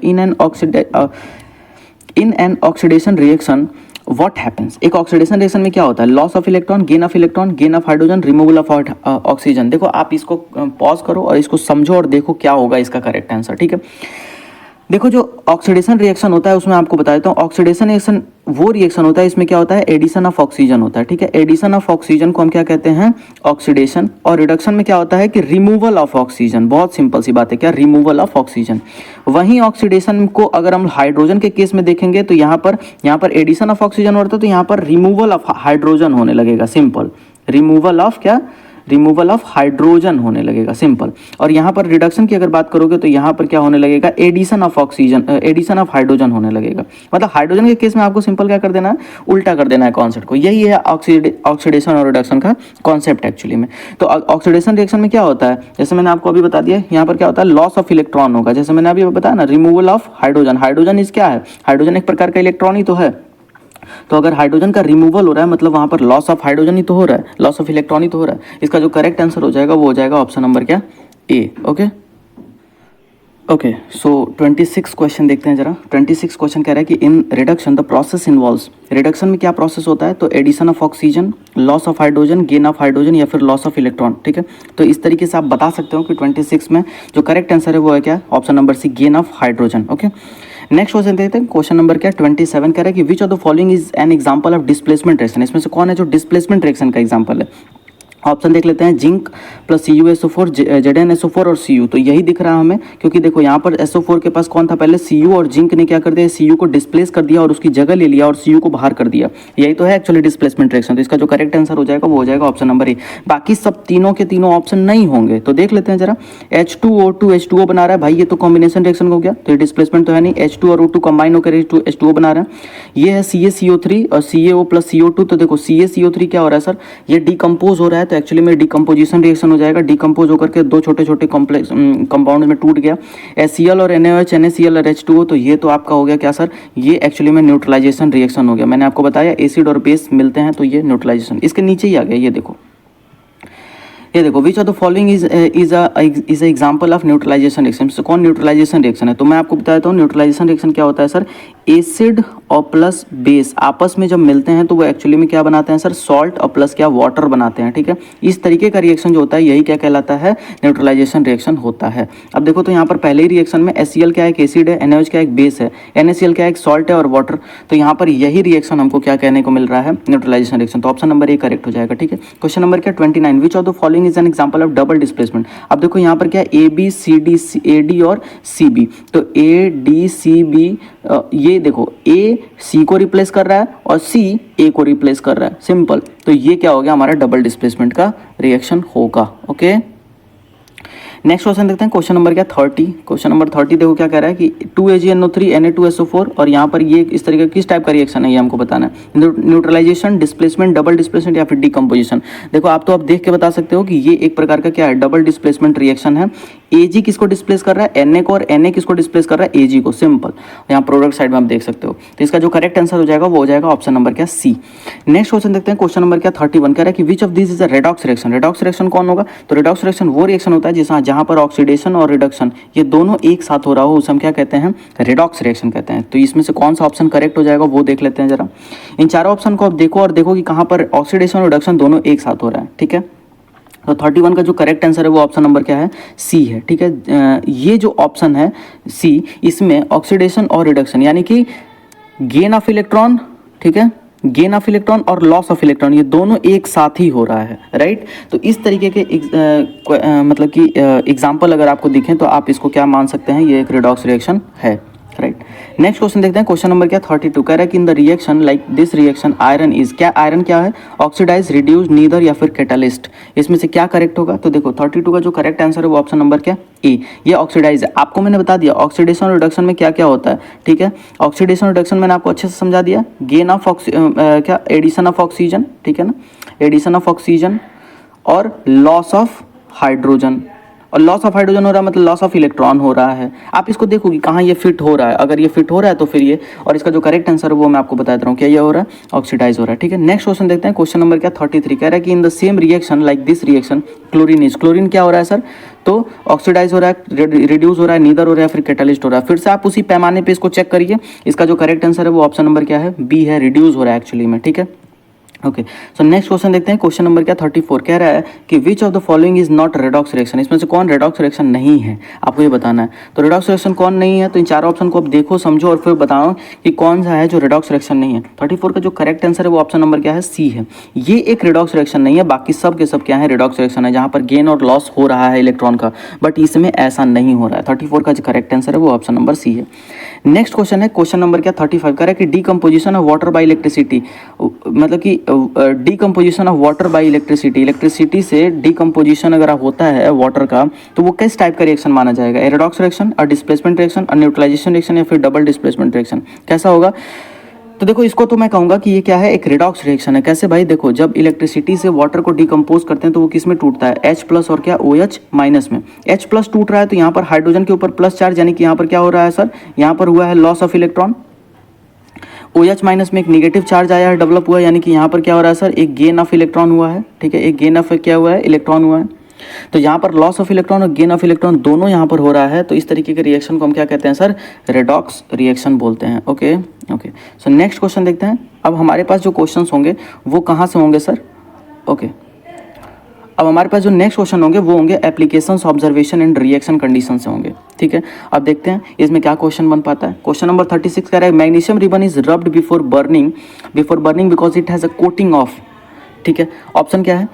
in an oxidation reaction what happens, एक ऑक्सीडेशन रिएक्शन में क्या होता है, loss of electron, gain of hydrogen, removal of oxygen. देखो आप इसको पॉज करो और इसको समझो और देखो क्या होगा इसका करेक्ट आंसर, ठीक है। देखो जो ऑक्सीडेशन रिएक्शन होता है उसमें आपको बता देता हूँ, ऑक्सीडेशन रिएक्शन वो रिएक्शन होता है, इसमें क्या होता है, एडिशन ऑफ ऑक्सीजन होता है, ठीक है। एडिशन ऑफ ऑक्सीजन को हम क्या कहते हैं, ऑक्सीडेशन। और रिडक्शन में क्या होता है कि रिमूवल ऑफ ऑक्सीजन। बहुत सिंपल सी बात है, क्या, रिमूवल ऑफ ऑक्सीजन। वहीं ऑक्सीडेशन को अगर हम हाइड्रोजन के केस में देखेंगे तो यहाँ पर एडिशन ऑफ ऑक्सीजन होता है, तो यहाँ पर रिमूवल ऑफ हाइड्रोजन होने लगेगा, सिंपल। रिमूवल ऑफ क्या, रिमूवल ऑफ हाइड्रोजन होने लगेगा, सिंपल। और यहाँ पर रिडक्शन की अगर बात करोगे तो यहाँ पर क्या होने लगेगा, addition of oxygen, addition of hydrogen होने लगेगा। मतलब हाइड्रोजन के केस में आपको सिंपल क्या कर देना है, उल्टा कर देना है कॉन्सेप्ट को। यही है ऑक्सीडेशन और रिडक्शन का कॉन्सेप्ट एक्चुअली में। तो ऑक्सीडेशन रिएक्शन में क्या होता है, जैसे मैंने आपको अभी बता दिया, यहाँ पर क्या होता है, लॉस ऑफ इलेक्ट्रॉन होगा। जैसे मैंने अभी बताया ना, रिमूवल ऑफ हाइड्रोजन। हाइड्रोजन इस क्या है, हाइड्रोजन एक प्रकार का इलेक्ट्रॉन ही तो है। तो अगर हाइड्रोजन का रिमूवल हो रहा है मतलब वहां पर लॉस ऑफ हाइड्रोजन ही तो हो रहा है, लॉस ऑफ इलेक्ट्रॉन ही तो हो रहा है। इसका जो करेक्ट आंसर हो जाएगा वो हो जाएगा ऑप्शन नंबर क्या, A. Okay okay, so 26 question देखते हैं जरा। 26 क्वेश्चन कह रहा है कि in reduction the process involves, reduction में क्या प्रोसेस होता है, तो addition of oxygen, loss of hydrogen, gain of hydrogen या फिर लॉस ऑफ इलेक्ट्रॉन, ठीक है। तो इस तरीके से आप बता सकते हो कि 26 में जो करेक्ट आंसर है वो है क्या, option number C, gain of hydrogen. Okay, next question देखते हैं, क्वेश्चन नंबर क्या 27 कह रहा है कि which of the following is an example of displacement reaction. इसमें से कौन है जो डिस्प्लेसमेंट रिएक्शन का एग्जांपल है। ऑप्शन देख लेते हैं, जिंक प्लस CuSO4 ZnSO4 और Cu। तो यही दिख रहा है हमें, क्योंकि देखो यहाँ पर SO4 के पास कौन था पहले, Cu, और जिंक ने क्या कर दिया, Cu को डिस्प्लेस कर दिया और उसकी जगह ले लिया और Cu को बाहर कर दिया। यही तो है एक्चुअली डिस्प्लेसमेंट रिएक्शन। तो इसका जो करेक्ट आंसर हो जाएगा वो हो जाएगा ऑप्शन नंबर ए। बाकी सब तीनों के तीनों ऑप्शन नहीं होंगे। तो देख लेते हैं जरा, H2O2 H2O बना रहा है भाई, ये तो कॉम्बिनेशन रिएक्शन हो गया, तो ये डिस्प्लेसमेंट तो है नहीं। H2 और O2 कंबाइन होकर H2O बना रहा है। ये है CaCO3 और CaO प्लस CO2। तो देखो CaCO3 क्या हो रहा है सर, ये डिकम्पोज हो रहा है, तो एक्चुअली में डिकम्पोजिशन रिएक्शन हो जाएगा। डिकम्पोज होकर के दो छोटे छोटे कॉम्प्लेक्स कंपाउंड में टूट गया, HCl और NaOH, NaCl और H2O। तो ये तो आपका हो गया क्या सर, ये एक्चुअली में न्यूट्रलाइजेशन रिएक्शन हो गया। मैंने आपको बताया एसिड और बेस मिलते हैं तो ये न्यूट्रलाइजेशन, इसके नीचे ही आ गया। ये देखो which of the following is example of neutralisation reaction. तो कौन न्यूट्रलाइजेशन रिएक्शन है, तो मैं आपको बता देता हूँ न्यूट्रलाइजेशन रिएक्शन क्या होता है सर। एसिड और प्लस बेस आपस में जब मिलते हैं तो वो एक्चुअली में क्या बनाते हैं सर, सॉल्ट और प्लस क्या, वाटर बनाते हैं। ठीक है, इस तरीके का रिएक्शन जो होता है यही क्या कहलाता है, न्यूट्रलाइजेशन रिएक्शन होता है। अब देखो तो यहाँ पर पहले ही रिएक्शन में HCl क्या एक एसिड है, NaOH क्या एक बेस है, NaCl क्या एक सॉल्ट है और वाटर। तो यहाँ पर यही रिएक्शन हमको क्या कहने को मिल रहा है, न्यूट्रलाइजेशन रिएक्शन। तो ऑप्शन नंबर ए करेक्ट हो जाएगा। ठीक है, क्वेश्चन नंबर क्या 29, विच of the following is an example of double displacement. अब देखो यहाँ पर क्या ABCD AD और CB। तो ADCB, ये देखो A C को रिप्लेस कर रहा है और C A को रिप्लेस कर रहा है, सिंपल। तो ये क्या हो गया, हमारा डबल डिस्प्लेसमेंट का रिएक्शन होगा। ओके, नेक्स्ट क्वेश्चन देखते हैं, क्वेश्चन नंबर क्या 30। क्वेश्चन नंबर 30 देखो क्या कह रहा है कि 2AgNO3 Na2SO4, और यहाँ पर ये इस तरीके किस टाइप का रिएक्शन है ये हमको बताना है। न्यूट्रलाइजेशन, डिस्प्लेसमेंट, डबल डिस्प्लेसमेंट या फिर डिकम्पोजिशन। देखो आप तो आप देख के बता सकते हो कि ये एक प्रकार का क्या है, डबल डिस्प्लेसमेंट रिएक्शन है। Ag किसको डिस्प्लेस कर रहा है, Na को, और Na किसको डिस्प्लेस कर रहा है, Ag को, सिंपल। यहाँ प्रोडक्ट साइड में आप देख सकते हो। तो इसका जो करेक्ट आंसर हो जाएगा वो हो जाएगा ऑप्शन नंबर क्या C। नेक्स्ट क्वेश्चन देखते हैं, क्वेश्चन नंबर क्या 31 कह रहा है कि which of this is a redox reaction. Redox reaction कौन होगा, तो रेडॉक्स रिएक्शन वो रिएक्शन होता है जहाँ पर ऑक्सीडेशन और रिडक्शन ये दोनों एक साथ हो रहा हो, उसे हम क्या कहते हैं, रेडॉक्स रिएक्शन कहते हैं। तो इसमें से कौन सा ऑप्शन करेक्ट हो जाएगा वो देख लेते हैं जरा। इन चारों ऑप्शन को आप देखो और देखो कि कहाँ पर ऑक्सीडेशन और रिडक्शन दोनों एक साथ हो रहा है। ठीक है, तो 31 का जो करेक्ट आंसर है वो ऑप्शन नंबर क्या है, C है। ठीक है, ये जो ऑप्शन है C, इसमें ऑक्सीडेशन और रिडक्शन यानी कि गेन ऑफ इलेक्ट्रॉन, ठीक है, गेन ऑफ इलेक्ट्रॉन और लॉस ऑफ इलेक्ट्रॉन ये दोनों एक साथ ही हो रहा है, राइट। तो इस तरीके के मतलब कि एग्जाम्पल अगर आपको दिखें तो आप इसको क्या मान सकते हैं, ये एक रिडॉक्स रिएक्शन है, राइट। नेक्स्ट क्वेश्चन देखते हैं, क्वेश्चन नंबर क्या 32 कह रहा है कि in the reaction like this reaction iron is, क्या आयरन क्या है, ऑक्सीडाइज, रिड्यूस, नीदर या फिर कैटालिस्ट। इसमें से क्या करेक्ट होगा, तो देखो 32 का जो करेक्ट आंसर है वो ऑप्शन नंबर क्या ए, ये ऑक्सीडाइज है। आपको मैंने बता दिया ऑक्सीडेशन और रिडक्शन में क्या क्या होता है। ठीक है, ऑक्सीडेशन और रिडक्शन मैंने आपको अच्छे से समझा दिया, गेन ऑफ क्या एडिशन ऑफ ऑक्सीजन, ठीक है ना, एडिशन ऑफ ऑक्सीजन और लॉस ऑफ हाइड्रोजन। और लॉस ऑफ हाइड्रोजन हो रहा है मतलब लॉस ऑफ इलेक्ट्रॉन हो रहा है। आप इसको देखो कि कहाँ ये फिट हो रहा है, अगर ये फिट हो रहा है तो फिर ये, और इसका जो करेक्ट आंसर है वो मैं आपको बता दे रहा हूँ, क्या ये हो रहा है, ऑक्सीडाइज हो रहा है। ठीक है, नेक्स्ट क्वेश्चन देखते हैं, क्वेश्चन नंबर क्या 33 कह रहा है कि in the same reaction like this reaction chlorine is, chlorine क्या हो रहा है सर, तो ऑक्सीडाइज हो रहा है, रिड्यूस हो रहा है, नीदर हो रहा है, फिर कैटालिस्ट हो रहा है। फिर से आप उसी पैमाने पे इसको चेक करिए, इसका जो करेक्ट आंसर है वो ऑप्शन नंबर क्या है, बी है, रिड्यूस हो रहा है एक्चुअली में। ठीक है, ओके, सो नेक्स्ट क्वेश्चन देखते हैं, क्वेश्चन नंबर क्या 34 कह रहा है कि which of the following is not redox reaction. इसमें से कौन रेडॉक्स रिएक्शन नहीं है, आपको ये बताना है। तो रेडॉक्स रिएक्शन कौन नहीं है, तो इन चारों ऑप्शन को आप देखो, समझो और फिर बताओ कि कौन सा है जो रेडॉक्स रिएक्शन नहीं है। 34 का जो करेक्ट आंसर है वो ऑप्शन नंबर क्या है, सी है। ये एक रेडॉक्स रिएक्शन नहीं है, बाकी सब के सब क्या है, रेडॉक्स रिएक्शन है, जहाँ पर गेन और लॉस हो रहा है इलेक्ट्रॉन का, बट इसमें ऐसा नहीं हो रहा है। 34 का जो करेक्ट आंसर है वो ऑप्शन नंबर सी है। नेक्स्ट क्वेश्चन है, क्वेश्चन नंबर क्या 35 कह रहा है कि decomposition of water bye electricity, मतलब कि decomposition of water bye electricity, electricity से डीकम्पोजिशन अगर होता है वाटर का तो वो किस टाइप का रिएक्शन माना जाएगा, रेडॉक्स रिएक्शन और डिस्प्लेसमेंट रिएक्शन और न्यूट्रलाइजेशन रिएक्शन या फिर डबल डिस्प्लेसमेंट रिएक्शन, कैसा होगा। तो देखो इसको तो मैं कहूँगा कि ये क्या है, एक रेडॉक्स रिएक्शन है। कैसे भाई, देखो जब इलेक्ट्रिसिटी से वाटर को डिकम्पोज करते हैं तो वो किस में टूटता है, H प्लस और क्या OH माइनस में। H प्लस टूट रहा है तो यहाँ पर हाइड्रोजन के ऊपर प्लस चार्ज, यानी कि यहाँ पर क्या हो रहा है सर, यहाँ पर हुआ है loss of electron. OH minus में एक नेगेटिव चार्ज आया है, डेवलप हुआ है, यानी कि यहाँ पर क्या हो रहा है सर, एक गेन ऑफ इलेक्ट्रॉन हुआ है। ठीक है, एक गेन ऑफ क्या हुआ है, इलेक्ट्रॉन हुआ है। तो यहाँ पर लॉस ऑफ इलेक्ट्रॉन और गेन ऑफ इलेक्ट्रॉन दोनों यहाँ पर हो रहा है। तो इस तरीके के रिएक्शन को हम क्या कहते हैं सर, रेडॉक्स रिएक्शन बोलते हैं। Okay okay, so next question देखते हैं। अब हमारे पास जो क्वेश्चंस होंगे वो कहाँ से होंगे सर, ओके अब हमारे पास जो नेक्स्ट क्वेश्चन होंगे वो होंगे applications, observation and reaction condition से होंगे। ठीक है, अब देखते हैं इसमें क्या क्वेश्चन बन पाता है। क्वेश्चन नंबर 36 कह रहा है magnesium ribbon is rubbed before burning because it has a coating of. ठीक है, ऑप्शन क्या है,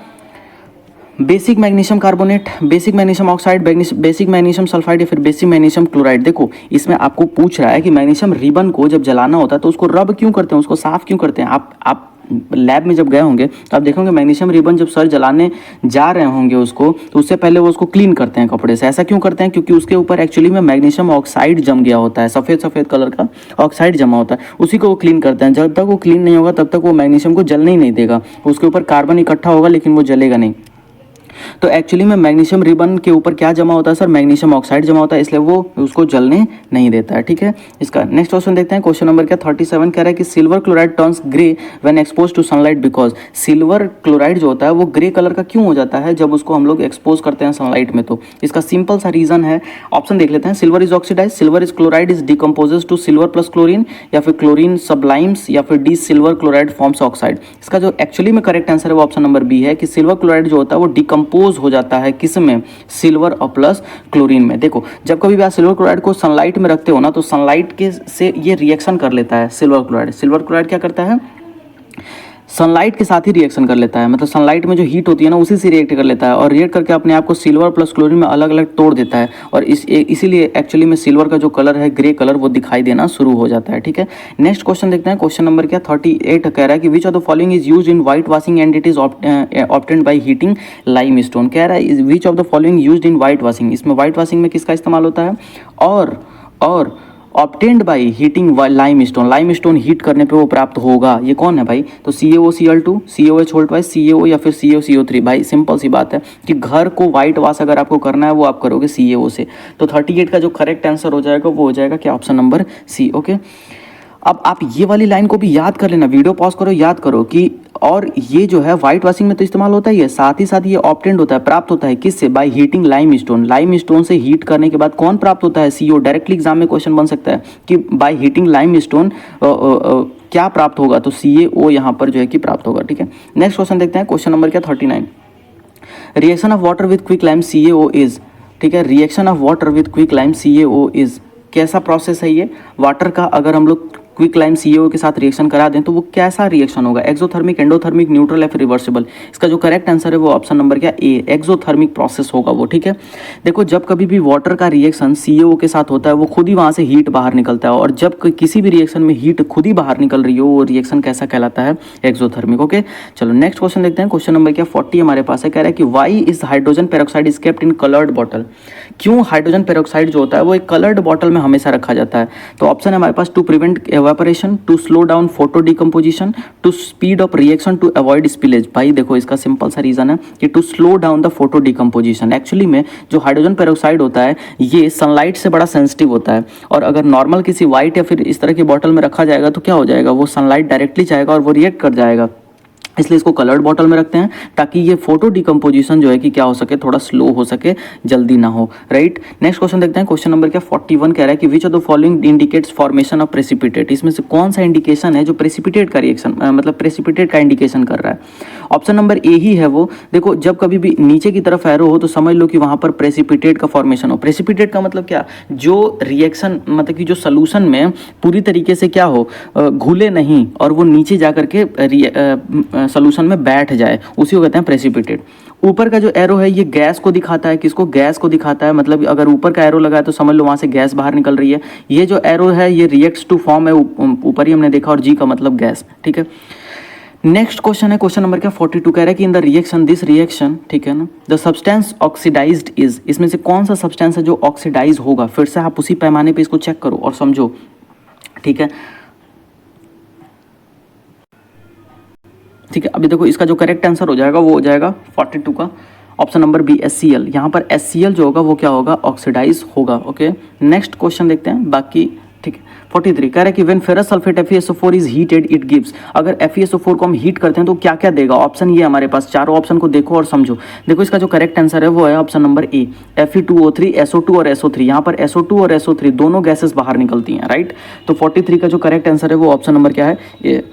basic magnesium carbonate, basic magnesium oxide, basic magnesium sulphide या फिर बेसिक मैग्नीशियम क्लोराइड। देखो इसमें आपको पूछ रहा है कि मैग्नीशियम रिबन को जब जलाना होता है तो उसको रब क्यों करते हैं, उसको साफ क्यों करते हैं। आप लैब में जब गए होंगे तो आप देखोगे मैग्नीशियम रिबन जब सर जलाने जा रहे होंगे उसको, तो उससे पहले वो उसको क्लीन करते हैं कपड़े से। ऐसा क्यों करते हैं, क्योंकि उसके ऊपर एक्चुअली में मैग्नीशियम ऑक्साइड जम गया होता है, सफ़ेद सफ़ेद कलर का ऑक्साइड जमा होता है, उसी को वो क्लीन करते हैं। जब तक वो क्लीन नहीं होगा तब तक वो मैग्नीशियम को जलने ही नहीं देगा, उसके ऊपर कार्बन इकट्ठा होगा लेकिन वो जलेगा नहीं। तो एक्चुअली में मैग्नीशियम रिबन के ऊपर क्या जमा होता है सर, मैग्नीशियम ऑक्साइड जमा होता है, इसलिए वो उसको जलने नहीं देता है। ठीक है, इसका नेक्स्ट क्वेश्चन देखते हैं। क्वेश्चन नंबर क्या 37 कह रहा है कि silver chloride turns grey when expose to sunlight because. Silver chloride जो होता है वो ग्रे कलर का क्यों हो जाता है जब उसको हम लोग एक्सपोज करते हैं सनलाइट में। तो इसका सिंपल सा रीजन है, ऑप्शन देख लेते हैं। Silver is oxidise, silver is chloride is decomposes to silver plus chlorine, या फिर क्लोरीन सबलाइम्स, या फिर D silver chloride forms oxide. इसका जो एक्चुअली में करेक्ट आंसर है वो ऑप्शन नंबर बी है कि सिल्वर क्लोराइड जो होता है वो डिकम्पोज हो जाता है किस में, सिल्वर और प्लस क्लोरीन में। देखो जब कभी भी आप सिल्वर क्लोराइड को सनलाइट में रखते हो ना तो सनलाइट के से ये रिएक्शन कर लेता है सिल्वर क्लोराइड। सिल्वर क्लोराइड क्या करता है, सनलाइट के साथ ही रिएक्शन कर लेता है, मतलब सनलाइट में जो हीट होती है ना उसी से रिएक्ट कर लेता है और रिएक्ट करके अपने आप को सिल्वर प्लस क्लोरीन में अलग अलग तोड़ देता है और इसीलिए एक्चुअली में सिल्वर का जो कलर है ग्रे कलर वो दिखाई देना शुरू हो जाता है। ठीक है, नेक्स्ट क्वेश्चन देखते हैं। क्वेश्चन नंबर क्या 38 कह रहा है कि which of the following is use in white washing and it is obtained by heating lime stone. कह रहा है विच of the following use in white washing, इसमें व्हाइट वॉशिंग में किसका इस्तेमाल होता है, और obtained by heating lime stone, lime stone heat करने पे वो प्राप्त होगा। ये कौन है भाई, तो CaOCl2, CaOH hold by CaO या फिर CaCO3। भाई सिंपल सी बात है कि घर को वाइट वॉश अगर आपको करना है वो आप करोगे CaO से। तो 38 का जो करेक्ट आंसर हो जाएगा वो हो जाएगा क्या, ऑप्शन नंबर सी। ओके, अब आप ये वाली लाइन को भी याद कर लेना, वीडियो पॉज करो याद करो कि और ये जो है व्हाइट वॉशिंग में तो इस्तेमाल होता ही है, साथ ही साथ ये ऑब्टेन्ड होता है, प्राप्त होता है किससे, by heating lime stone. Lime stone से हीट करने के बाद कौन प्राप्त होता है, CO। डायरेक्टली एग्जाम में क्वेश्चन बन सकता है कि बाय हीटिंग लाइम स्टोन क्या प्राप्त होगा, तो CaO यहाँ पर जो है कि प्राप्त होगा। ठीक है, नेक्स्ट क्वेश्चन देखते हैं। क्वेश्चन नंबर क्या 39, reaction of water with quick lime CaO is. ठीक है, reaction of water with quick lime CaO is कैसा प्रोसेस है ये, वाटर का अगर हम लोग क्विक लाइम CaO के साथ रिएक्शन करा दें तो वो कैसा रिएक्शन होगा, एक्सोथर्मिक, एंडोथर्मिक, न्यूट्रल या फिर रिवर्सिबल। इसका जो करेक्ट आंसर है वो ऑप्शन नंबर क्या ए, एक्सोथर्मिक प्रोसेस होगा वो। ठीक है, देखो जब कभी भी वाटर का रिएक्शन CaO के साथ होता है वो खुद ही वहाँ से हीट बाहर निकलता है, और जब किसी भी रिएक्शन में हीट खुद ही बाहर निकल रही हो वो रिएक्शन कैसा कहलाता है, एक्सोथर्मिक। ओके, चलो नेक्स्ट क्वेश्चन देखते हैं। क्वेश्चन नंबर क्या 40 हमारे पास है, कह रहा है कि why is hydrogen peroxide is kept in coloured bottle. क्यों हाइड्रोजन पेरोक्साइड जो होता है वो एक कलर्ड बॉटल में हमेशा रखा जाता है। तो ऑप्शन है हमारे पास to prevent evaporation, to slow down photo decomposition, to speed up reaction, to avoid spillage. भाई देखो इसका सिंपल सा रीजन है कि to slow down the photo decomposition. Actually में जो हाइड्रोजन पेरोक्साइड होता है ये सनलाइट से बड़ा सेंसिटिव होता है, और अगर नॉर्मल किसी वाइट या फिर इस तरह की बॉटल में रखा जाएगा तो क्या हो जाएगा, वो सनलाइट डायरेक्टली जाएगा और वो रिएक्ट कर जाएगा। इसलिए इसको कलर्ड बॉटल में रखते हैं ताकि ये फोटो डिकम्पोजिशन जो है कि क्या हो सके, थोड़ा स्लो हो सके, जल्दी ना हो। राइट, नेक्स्ट क्वेश्चन देखते हैं। क्वेश्चन नंबर क्या 41 कह रहा है कि which of the following indicates formation of precipitate. इसमें से कौन सा इंडिकेशन है जो प्रेसिपिटेट का रिएक्शन मतलब प्रेसिपिटेट का इंडिकेशन कर रहा है। ऑप्शन नंबर ए ही है वो। देखो जब कभी भी नीचे की तरफ एरो हो तो समझ लो कि वहाँ पर प्रेसिपिटेट का फॉर्मेशन हो। प्रेसिपिटेट का मतलब क्या, जो रिएक्शन मतलब कि जो सोल्यूशन में पूरी तरीके से क्या हो, घुले नहीं और वो नीचे जा करके सोल्यूशन में बैठ जाए, उसी को कहते हैं प्रेसिपिटेट। ऊपर का जो एरो है ये गैस को दिखाता है, किसको, गैस को दिखाता है, मतलब अगर ऊपर का एरो लगा है तो समझ लो वहाँ से गैस बाहर निकल रही है। ये जो एरो है ये रिएक्ट्स टू फॉर्म है, ऊपर ही हमने देखा, और जी का मतलब गैस। ठीक है, नेक्स्ट क्वेश्चन है क्वेश्चन नंबर क्या 42 कह रहा है कि in the reaction this reaction, ठीक है ना, द सब्सटेंस ऑक्सीडाइज्ड इज। इसमें से कौन सा सब्सटेंस है जो ऑक्सीडाइज होगा। फिर से आप उसी पैमाने पे इसको चेक करो और समझो। ठीक है, ठीक है, अभी देखो इसका जो करेक्ट आंसर हो जाएगा वो हो जाएगा 42 का ऑप्शन नंबर बी HCl। यहाँ पर HCl जो होगा वो क्या होगा, ऑक्सीडाइज होगा। ओके, नेक्स्ट क्वेश्चन देखते हैं बाकी। ठीक है, 43 कह रहा है कि when ferrous sulphate FeSO4 is heated it gives. अगर FeSO4 को हम हीट करते हैं तो क्या क्या देगा। ऑप्शन ये हमारे पास, चारों ऑप्शन को देखो और समझो। देखो इसका जो करेक्ट आंसर है वो है ऑप्शन नंबर ए, Fe2O3, SO2 और SO3। यहाँ पर SO2 और SO3 दोनों गैसेस बाहर निकलती हैं। राइट, तो 43 का जो करेक्ट आंसर है वो ऑप्शन नंबर क्या है, ये।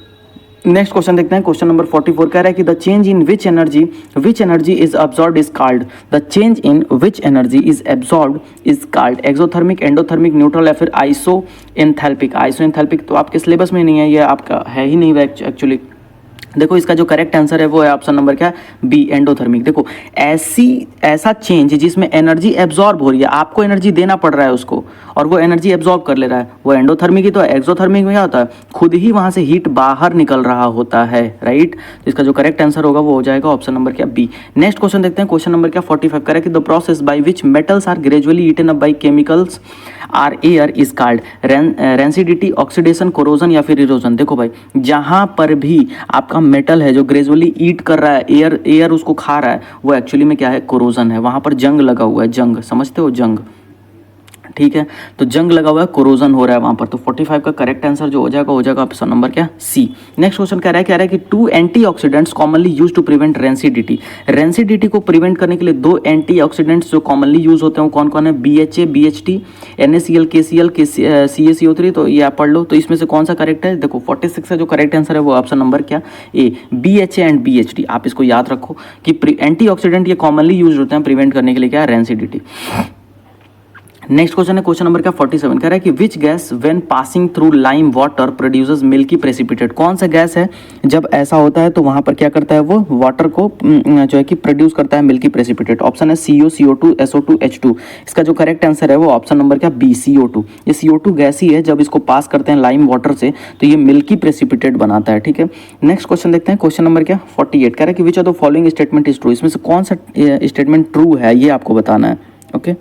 नेक्स्ट क्वेश्चन देखते हैं। क्वेश्चन नंबर 44 कह रहा है कि the change in which energy is absorbed is called. The change in which energy is absorbed is called exothermic, endothermic, neutral या फिर आइसोएंथैल्पिक। आइसोएंथैल्पिक तो आपके सिलेबस में नहीं है, ये आपका है ही नहीं एक्चुअली। देखो इसका जो करेक्ट आंसर है वो है ऑप्शन नंबर क्या है बी एंडोथर्मिक। देखो ऐसा चेंज जिसमें एनर्जी एब्जॉर्ब हो रही है, आपको एनर्जी देना पड़ रहा है उसको और वो एनर्जी एब्जॉर्ब कर ले रहा है, वो एंडोथर्मिक ही तो है। एक्सोथर्मिक में क्या होता है, खुद ही वहां से हीट बाहर निकल रहा होता है, राइट। तो इसका जो करेक्ट आंसर होगा वो हो जाएगा ऑप्शन नंबर क्या बी। नेक्स्ट क्वेश्चन देखते हैं, क्वेश्चन नंबर क्या 45 करें कि the process by which metals are gradually eaten up by chemicals or air is called rancidity, oxidation, corrosion या फिर इरोजन। देखो भाई जहां पर भी आपका मेटल है जो ग्रेजुअली ईट कर रहा है, एयर उसको खा रहा है, वो एक्चुअली में क्या है, कोरोजन है। वहां पर जंग लगा हुआ है, जंग समझते हो, जंग, ठीक है। तो जंग लगा हुआ है, कोरोजन हो रहा है वहां पर। तो 45 का करेक्ट आंसर जो हो जाएगा ऑप्शन नंबर क्या सी। नेक्स्ट क्वेश्चन कह रहा है कि two antioxidants commonly use to prevent rancidity. Rancidity को प्रिवेंट करने के लिए दो एंटीऑक्सीडेंट्स जो कॉमनली यूज होते हैं वो कौन कौन है, BHA, BHT, NaCl, KCl, CaCO3। तो ये आप पढ़ लो। तो इसमें से कौन सा करेक्ट है, देखो 46 का जो करेक्ट आंसर है वो ऑप्शन नंबर क्या ए, BHA एंड BHT। आप इसको याद रखो कि एंटीऑक्सीडेंट ये कॉमनली यूज होते हैं प्रिवेंट करने के लिए क्या है, रेंसिडिटी। नेक्स्ट क्वेश्चन है क्वेश्चन नंबर क्या 47 कह रहा है कि which gas when passing through lime water produces milky precipitate. कौन सा गैस है जब ऐसा होता है तो वहां पर क्या करता है, वो वाटर को जो है कि प्रोड्यूस करता है मिल्की प्रेसिपिटेट। ऑप्शन है CO, CO2, SO2, H2। इसका जो करेक्ट आंसर है वो ऑप्शन नंबर क्या बी, CO2। ये CO2 गैस ही है, जब इसको पास करते हैं लाइम वाटर से तो ये मिल्की प्रेसिपिटेट बनाता है, ठीक है। नेक्स्ट क्वेश्चन देखते हैं, क्वेश्चन नंबर क्या 48 कह रहा है कि which of the following statement is true. इसमें से कौन सा स्टेटमेंट ट्रू है ये आपको बताना है, ओके।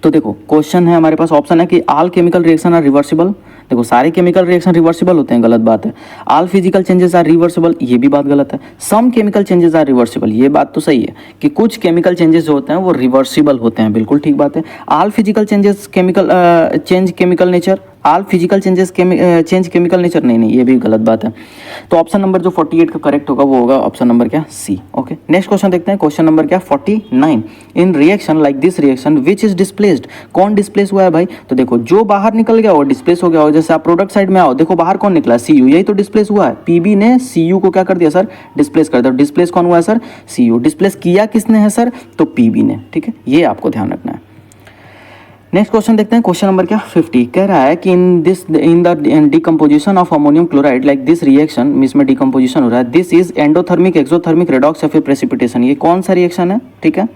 तो देखो क्वेश्चन है हमारे पास, ऑप्शन है कि all chemical reaction are reversible. देखो सारे केमिकल रिएक्शन रिवर्सिबल होते हैं, गलत बात है। All physical changes are reversible, ये भी बात गलत है। Some chemical changes are reversible, ये बात तो सही है कि कुछ केमिकल चेंजेस जो होते हैं वो रिवर्सिबल होते हैं, बिल्कुल ठीक बात है। All physical changes change chemical nature, all physical changes change chemical nature, नहीं, ये भी गलत बात है। तो ऑप्शन नंबर जो 48 का करेक्ट होगा वो होगा ऑप्शन नंबर क्या सी, ओके। नेक्स्ट क्वेश्चन देखते हैं, क्वेश्चन नंबर क्या 49। In reaction like this reaction which is displaced. कौन डिस्प्लेस हुआ है भाई, तो देखो जो बाहर निकल गया वो डिस्प्लेस हो गया हो। जैसे आप प्रोडक्ट साइड में आओ, देखो बाहर कौन निकला, CU, यही तो डिस्प्लेस हुआ है। PB ने CU को क्या कर दिया सर, डिस्प्लेस कर दिया। डिस्प्लेस कौन हुआ है सर, CU। डिस्प्लेस किया किसने है सर, तो PB ने, ठीक है, ये आपको ध्यान रखना है। नेक्स्ट क्वेश्चन देखते हैं, क्वेश्चन नंबर क्या 50 कह रहा है कि in the decomposition of ammonium chloride like this reaction, इसमें डिकम्पोजिशन हो रहा है, this is endothermic, exothermic, redox या फिर प्रेसिपिटेशन। ये कौन सा रिएक्शन है, ठीक है,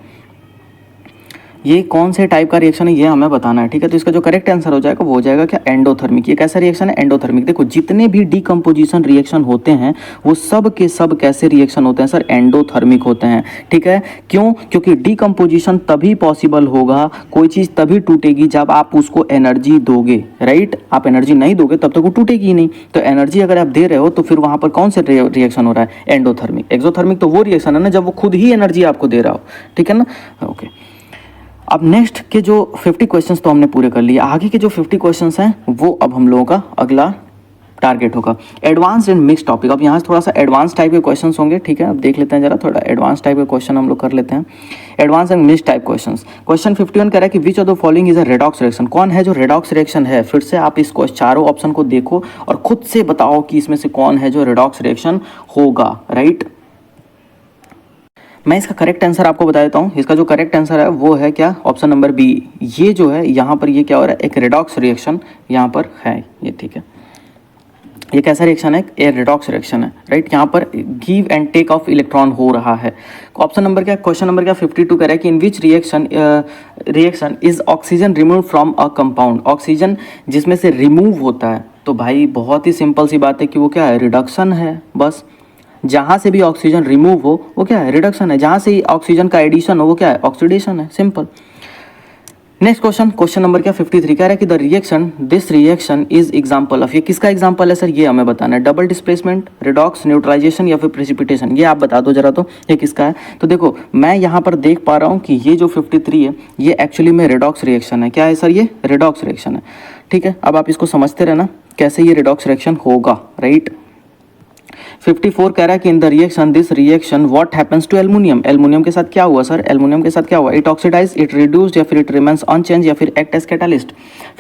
ये कौन से टाइप का रिएक्शन है ये हमें बताना है, ठीक है। तो इसका जो करेक्ट आंसर हो जाएगा वो हो जाएगा क्या एंडोथर्मिक। ये कैसा रिएक्शन है, एंडोथर्मिक। देखो जितने भी डिकम्पोजिशन रिएक्शन होते हैं वो सब के सब कैसे रिएक्शन होते हैं सर, एंडोथर्मिक होते हैं, ठीक है। क्यों, क्योंकि डिकम्पोजिशन तभी पॉसिबल होगा, कोई चीज़ तभी टूटेगी जब आप उसको एनर्जी दोगे, राइट। आप एनर्जी नहीं दोगे तब तक वो टूटेगी ही नहीं। तो एनर्जी अगर आप दे रहे हो तो फिर वहाँ पर कौन से रिएक्शन हो रहा है, एंडोथर्मिक। एक्सोथर्मिक तो वो रिएक्शन है ना जब वो खुद ही एनर्जी आपको दे रहा हो, ठीक है ना, ओके। अब नेक्स्ट के जो 50 क्वेश्चंस तो हमने पूरे कर लिए, आगे के जो 50 क्वेश्चंस हैं वो अब हम लोगों का अगला टारगेट होगा एडवांस एंड मिक्स टॉपिक। अब यहाँ से थोड़ा सा एडवांस टाइप के क्वेश्चंस होंगे, ठीक है। अब देख लेते हैं जरा, थोड़ा एडवांस टाइप के क्वेश्चन हम लोग कर लेते हैं, advance and mix type questions. Question 51 कह रहा है कि which of the following is a redox reaction. कौन है जो रेडॉक्स रिएक्शन है, फिर से आप इसको चारों ऑप्शन को देखो और खुद से बताओ कि इसमें से कौन है जो रेडॉक्स रिएक्शन होगा, राइट। मैं इसका करेक्ट आंसर आपको बता देता हूँ। इसका जो करेक्ट आंसर है वो है क्या, ऑप्शन नंबर बी। ये जो है यहाँ पर ये क्या हो रहा है, एक रेडॉक्स रिएक्शन यहाँ पर है ये, ठीक है। ये कैसा रिएक्शन है, एक रेडॉक्स रिएक्शन है, राइट। यहाँ पर give and take of electron हो रहा है। ऑप्शन नंबर क्या, क्वेश्चन नंबर क्या 52 कह रहा है कि in which reaction is oxygen remove from a compound. Oxygen जिसमें से रिमूव होता है, तो भाई बहुत ही सिंपल सी बात है कि वो क्या है, रिडक्शन है। बस जहाँ से भी ऑक्सीजन रिमूव हो वो क्या है, रिडक्शन है। जहाँ से ही ऑक्सीजन का एडिशन हो वो क्या है, ऑक्सीडेशन है, simple. Next question, question number क्या 53 कह रहा है कि the reaction, this reaction is example of. ये किसका एग्जांपल है सर, ये हमें बताना है। डबल डिस्प्लेसमेंट, रिडॉक्स, न्यूट्रलाइजेशन या फिर प्रेसिपिटेशन, ये आप बता दो जरा तो ये किसका है। तो देखो मैं यहाँ पर देख पा रहा हूँ कि ये जो 53 है ये एक्चुअली में रिडॉक्स रिएक्शन है। क्या है सर, ये रिडॉक्स रिएक्शन है, ठीक है। अब आप इसको समझते रहना कैसे ये रिडॉक्स रिएक्शन होगा, राइट। 54 कह रहा है कि in the reaction, this reaction what happens to aluminium. Aluminium के साथ क्या हुआ सर, एल्युमिनियम के साथ क्या हुआ, इट ऑक्सीडाइज, इट रिड्यूस्ड या फिर इट रिमेंस अनचेंज या फिर एक्ट एज कैटालिस्ट।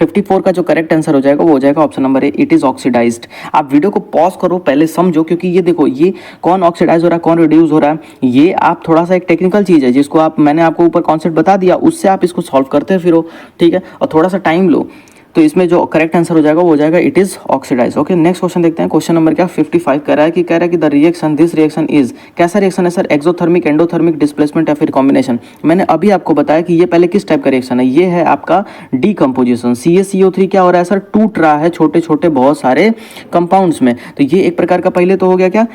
54 का जो करेक्ट आंसर हो जाएगा वो हो जाएगा option number A, it is oxidised. आप वीडियो को पॉज करो, पहले समझो, क्योंकि ये देखो ये कौन ऑक्सीडाइज हो रहा है, कौन रिड्यूस हो रहा है, ये आप थोड़ा सा एक टेक्निकल चीज़ है जिसको आप, मैंने आपको ऊपर कॉन्सेप्ट बता दिया, उससे आप इसको सॉल्व करते फिरो, ठीक है। और थोड़ा सा टाइम लो, तो इसमें जो करेक्ट आंसर हो जाएगा वो हो जाएगा it is oxidise. Okay, next question देखते हैं। क्वेश्चन नंबर क्या 55 कह रहा है कि the reaction this reaction is, कैसा रिएक्शन है सर? एक्सोथर्मिक, एंडोथर्मिक, डिस्प्लेसमेंट या फिर कॉम्बिनेशन? मैंने अभी आपको बताया कि ये पहले किस टाइप का रिएक्शन है, ये है आपका डीकम्पोजिशन। CaCO3 क्या हो रहा है सर? टूट रहा है छोटे छोटे बहुत सारे कंपाउंड्स में। तो ये एक प्रकार का पहले तो हो गया क्या,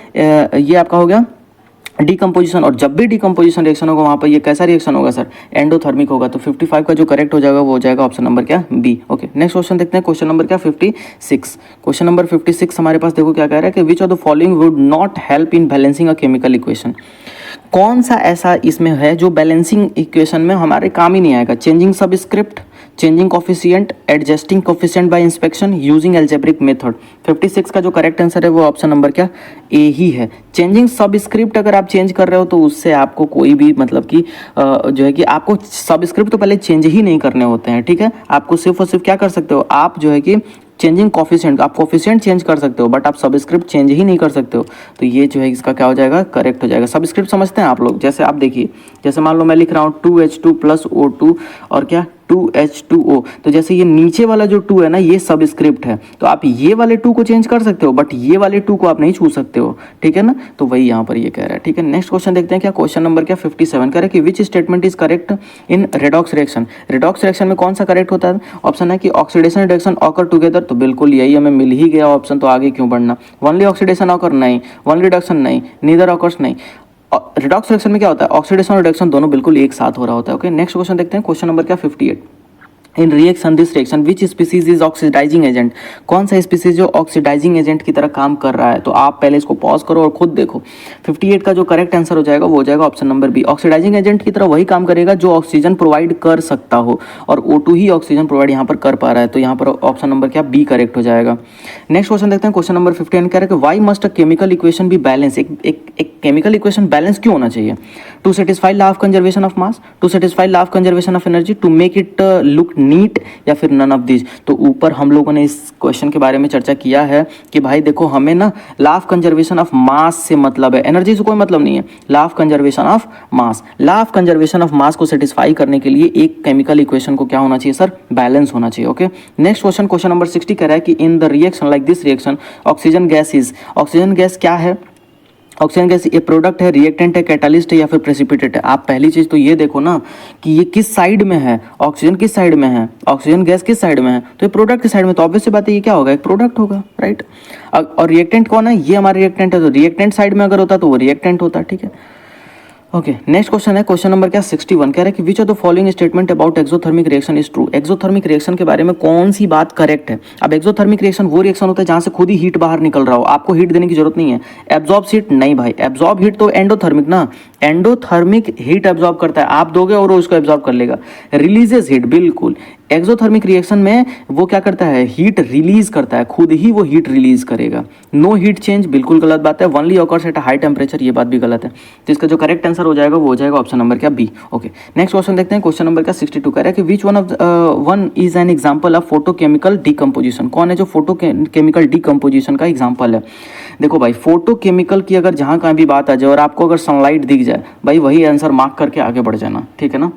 ये आपका हो गया डीकम्पोजिशन। और जब भी डीकम्पोजिशन रिएक्शन होगा वहाँ पर ये कैसा रिएक्शन होगा सर? एंडोथर्मिक होगा। तो 55 का जो करेक्ट हो जाएगा वो हो जाएगा ऑप्शन नंबर क्या, बी। ओके, नेक्स्ट क्वेश्चन देखते हैं। क्वेश्चन नंबर क्या 56। क्वेश्चन नंबर 56 हमारे पास देखो क्या कह रहा है कि which of the following would not help in balancing a chemical equation? कौन सा ऐसा इसमें है जो बैलेंसिंग इक्वेशन में हमारे काम ही नहीं आएगा? Changing subscript, changing coefficient, adjusting coefficient bye inspection, using algebraic method. 56 का जो करेक्ट आंसर है वो ऑप्शन नंबर क्या, ए ही है। चेंजिंग सबस्क्रिप्ट अगर आप चेंज कर रहे हो तो उससे आपको कोई भी मतलब कि जो है कि आपको सबस्क्रिप्ट तो पहले चेंज ही नहीं करने होते हैं, ठीक है। आपको सिर्फ और सिर्फ क्या कर सकते हो, आप जो है कि चेंजिंग कोफिशिएंट, आप कोफिशिएंट चेंज कर सकते हो बट आप सबस्क्रिप्ट चेंज ही नहीं कर सकते हो। तो ये जो है इसका क्या हो जाएगा, करेक्ट हो जाएगा। सबस्क्रिप्ट समझते हैं आप लोग? जैसे आप देखिए, जैसे मान लो मैं लिख रहा हूँ 2H2 + O2 और क्या 2H2O, तो जैसे ये नीचे वाला जो 2 है ना, ये सबस्क्रिप्ट है। तो आप ये वाले 2 को चेंज कर सकते हो बट ये वाले 2 को आप नहीं छू सकते हो, ठीक है ना। तो वही यहाँ पर ये कह रहा है, ठीक है। नेक्स्ट क्वेश्चन देखते हैं। क्या क्वेश्चन नंबर क्या 57 कह रहा है कि which statement is correct in redox reaction? Redox reaction में कौन सा करेक्ट होता है? ऑप्शन है कि ऑक्सीडेशन रिडक्शन ऑकर टुगेदर, तो बिल्कुल यही हमें मिल ही गया ऑप्शन, तो आगे क्यों बढ़ना। वनली ऑक्सीडेशन ऑकर नहीं, वन रिडक्शन नहीं, नीदर ऑकर्स नहीं। रिडॉक्स रिएक्शन में क्या होता है, ऑक्सीडेशन और रिडक्शन दोनों बिल्कुल एक साथ हो रहा होता है। ओके, नेक्स्ट क्वेश्चन देखते हैं। क्वेश्चन नंबर क्या 58। In reaction this reaction which species is oxidising agent? कौन सा स्पीसीज जो ऑक्सीडाइजिंग एजेंट की तरह काम कर रहा है? तो आप पहले इसको पॉज करो और खुद देखो। 58 का जो करेक्ट आंसर हो जाएगा वो हो जाएगा option number B. Oxidising agent की तरह वही काम करेगा जो ऑक्सीजन प्रोवाइड कर सकता हो, और O2 ही ऑक्सीजन प्रोवाइड यहाँ पर कर पा रहा है। तो यहाँ पर ऑप्शन नंबर क्या, बी करेक्ट हो जाएगा। नेक्स्ट क्वेश्चन देखते हैं। क्वेश्चन नंबर 59 कह रहा है कि why must a chemical equation be balance? एक केमिकल इक्वेशन बैलेंस क्यों होना चाहिए? To satisfy law of conservation of mass, to satisfy law of conservation of energy, to make it look neat, या फिर नन ऑफ दिस। तो ऊपर हम लोगों ने इस क्वेश्चन के बारे में चर्चा किया है कि भाई देखो हमें ना लॉ ऑफ कंजर्वेशन ऑफ मास से मतलब है, एनर्जी से कोई मतलब नहीं है। Law of conservation of mass, law of conservation of मास को सेटिस्फाई करने के लिए एक केमिकल इक्वेशन को क्या होना चाहिए सर, बैलेंस होना चाहिए। Okay, next question, question number 60 कह रहा है कि in the reaction like this reaction oxygen gas is, oxygen gas क्या है? ऑक्सीजन गैस ये प्रोडक्ट है, रिएक्टेंट है, कैटालिस्ट है, या फिर प्रेसिपिटेट है? आप पहली चीज तो ये देखो ना कि ये किस साइड में है, ऑक्सीजन किस साइड में है, ऑक्सीजन गैस किस साइड में है, तो ये प्रोडक्ट की साइड में, तो ऑब्वियस सी बात है ये क्या होगा, एक प्रोडक्ट होगा, राइट। और रिएक्टेंट कौन है, ये हमारा रिएक्टेंट है, तो रिएक्टेंट साइड में अगर होता तो वो रिएक्टेंट होता, ठीक है। ओके, नेक्स्ट क्वेश्चन है, क्वेश्चन नंबर क्या 61 कह रहा है कि which of the following statement about exothermic reaction is true? Exothermic reaction के बारे में कौन सी बात करेक्ट है? अब एक्सोथर्मिक रिएक्शन वो रिएक्शन होता है जहां से खुद ही हीट बाहर निकल रहा हो, आपको हीट देने की जरूरत नहीं है। एब्जॉर्ब हीट नहीं भाई, एब्जॉर्ब हीट तो एंडोथर्मिक ना, एंडोथर्मिक हीट एब्जॉर्ब करता है, आप दोगे और वो उसको एब्जॉर्ब कर लेगा। रिलीजेस हीट, बिल्कुल एक्सोथर्मिक रिएक्शन में वो क्या करता है, हीट रिलीज करता है, खुद ही वो हीट रिलीज करेगा। नो हीट चेंज, बिल्कुल गलत बात है। Only occurs at high temperature, ये बात भी गलत है। तो इसका जो करेक्ट आंसर हो जाएगा वो हो जाएगा ऑप्शन नंबर क्या, बी। ओके, नेक्स्ट क्वेश्चन देखते हैं। क्वेश्चन नंबर क्या 62 कह रहा है कि which one is an example of photochemical decomposition? कौन है जो फोटोकेमिकल डीकम्पोजिशन का एग्जांपल है? देखो भाई, फोटोकेमिकल की अगर जहां कहीं भी बात आ जाए और आपको अगर सनलाइट दिख जाए, भाई वही आंसर मार्क करके आगे बढ़ जाना, ठीक है ना।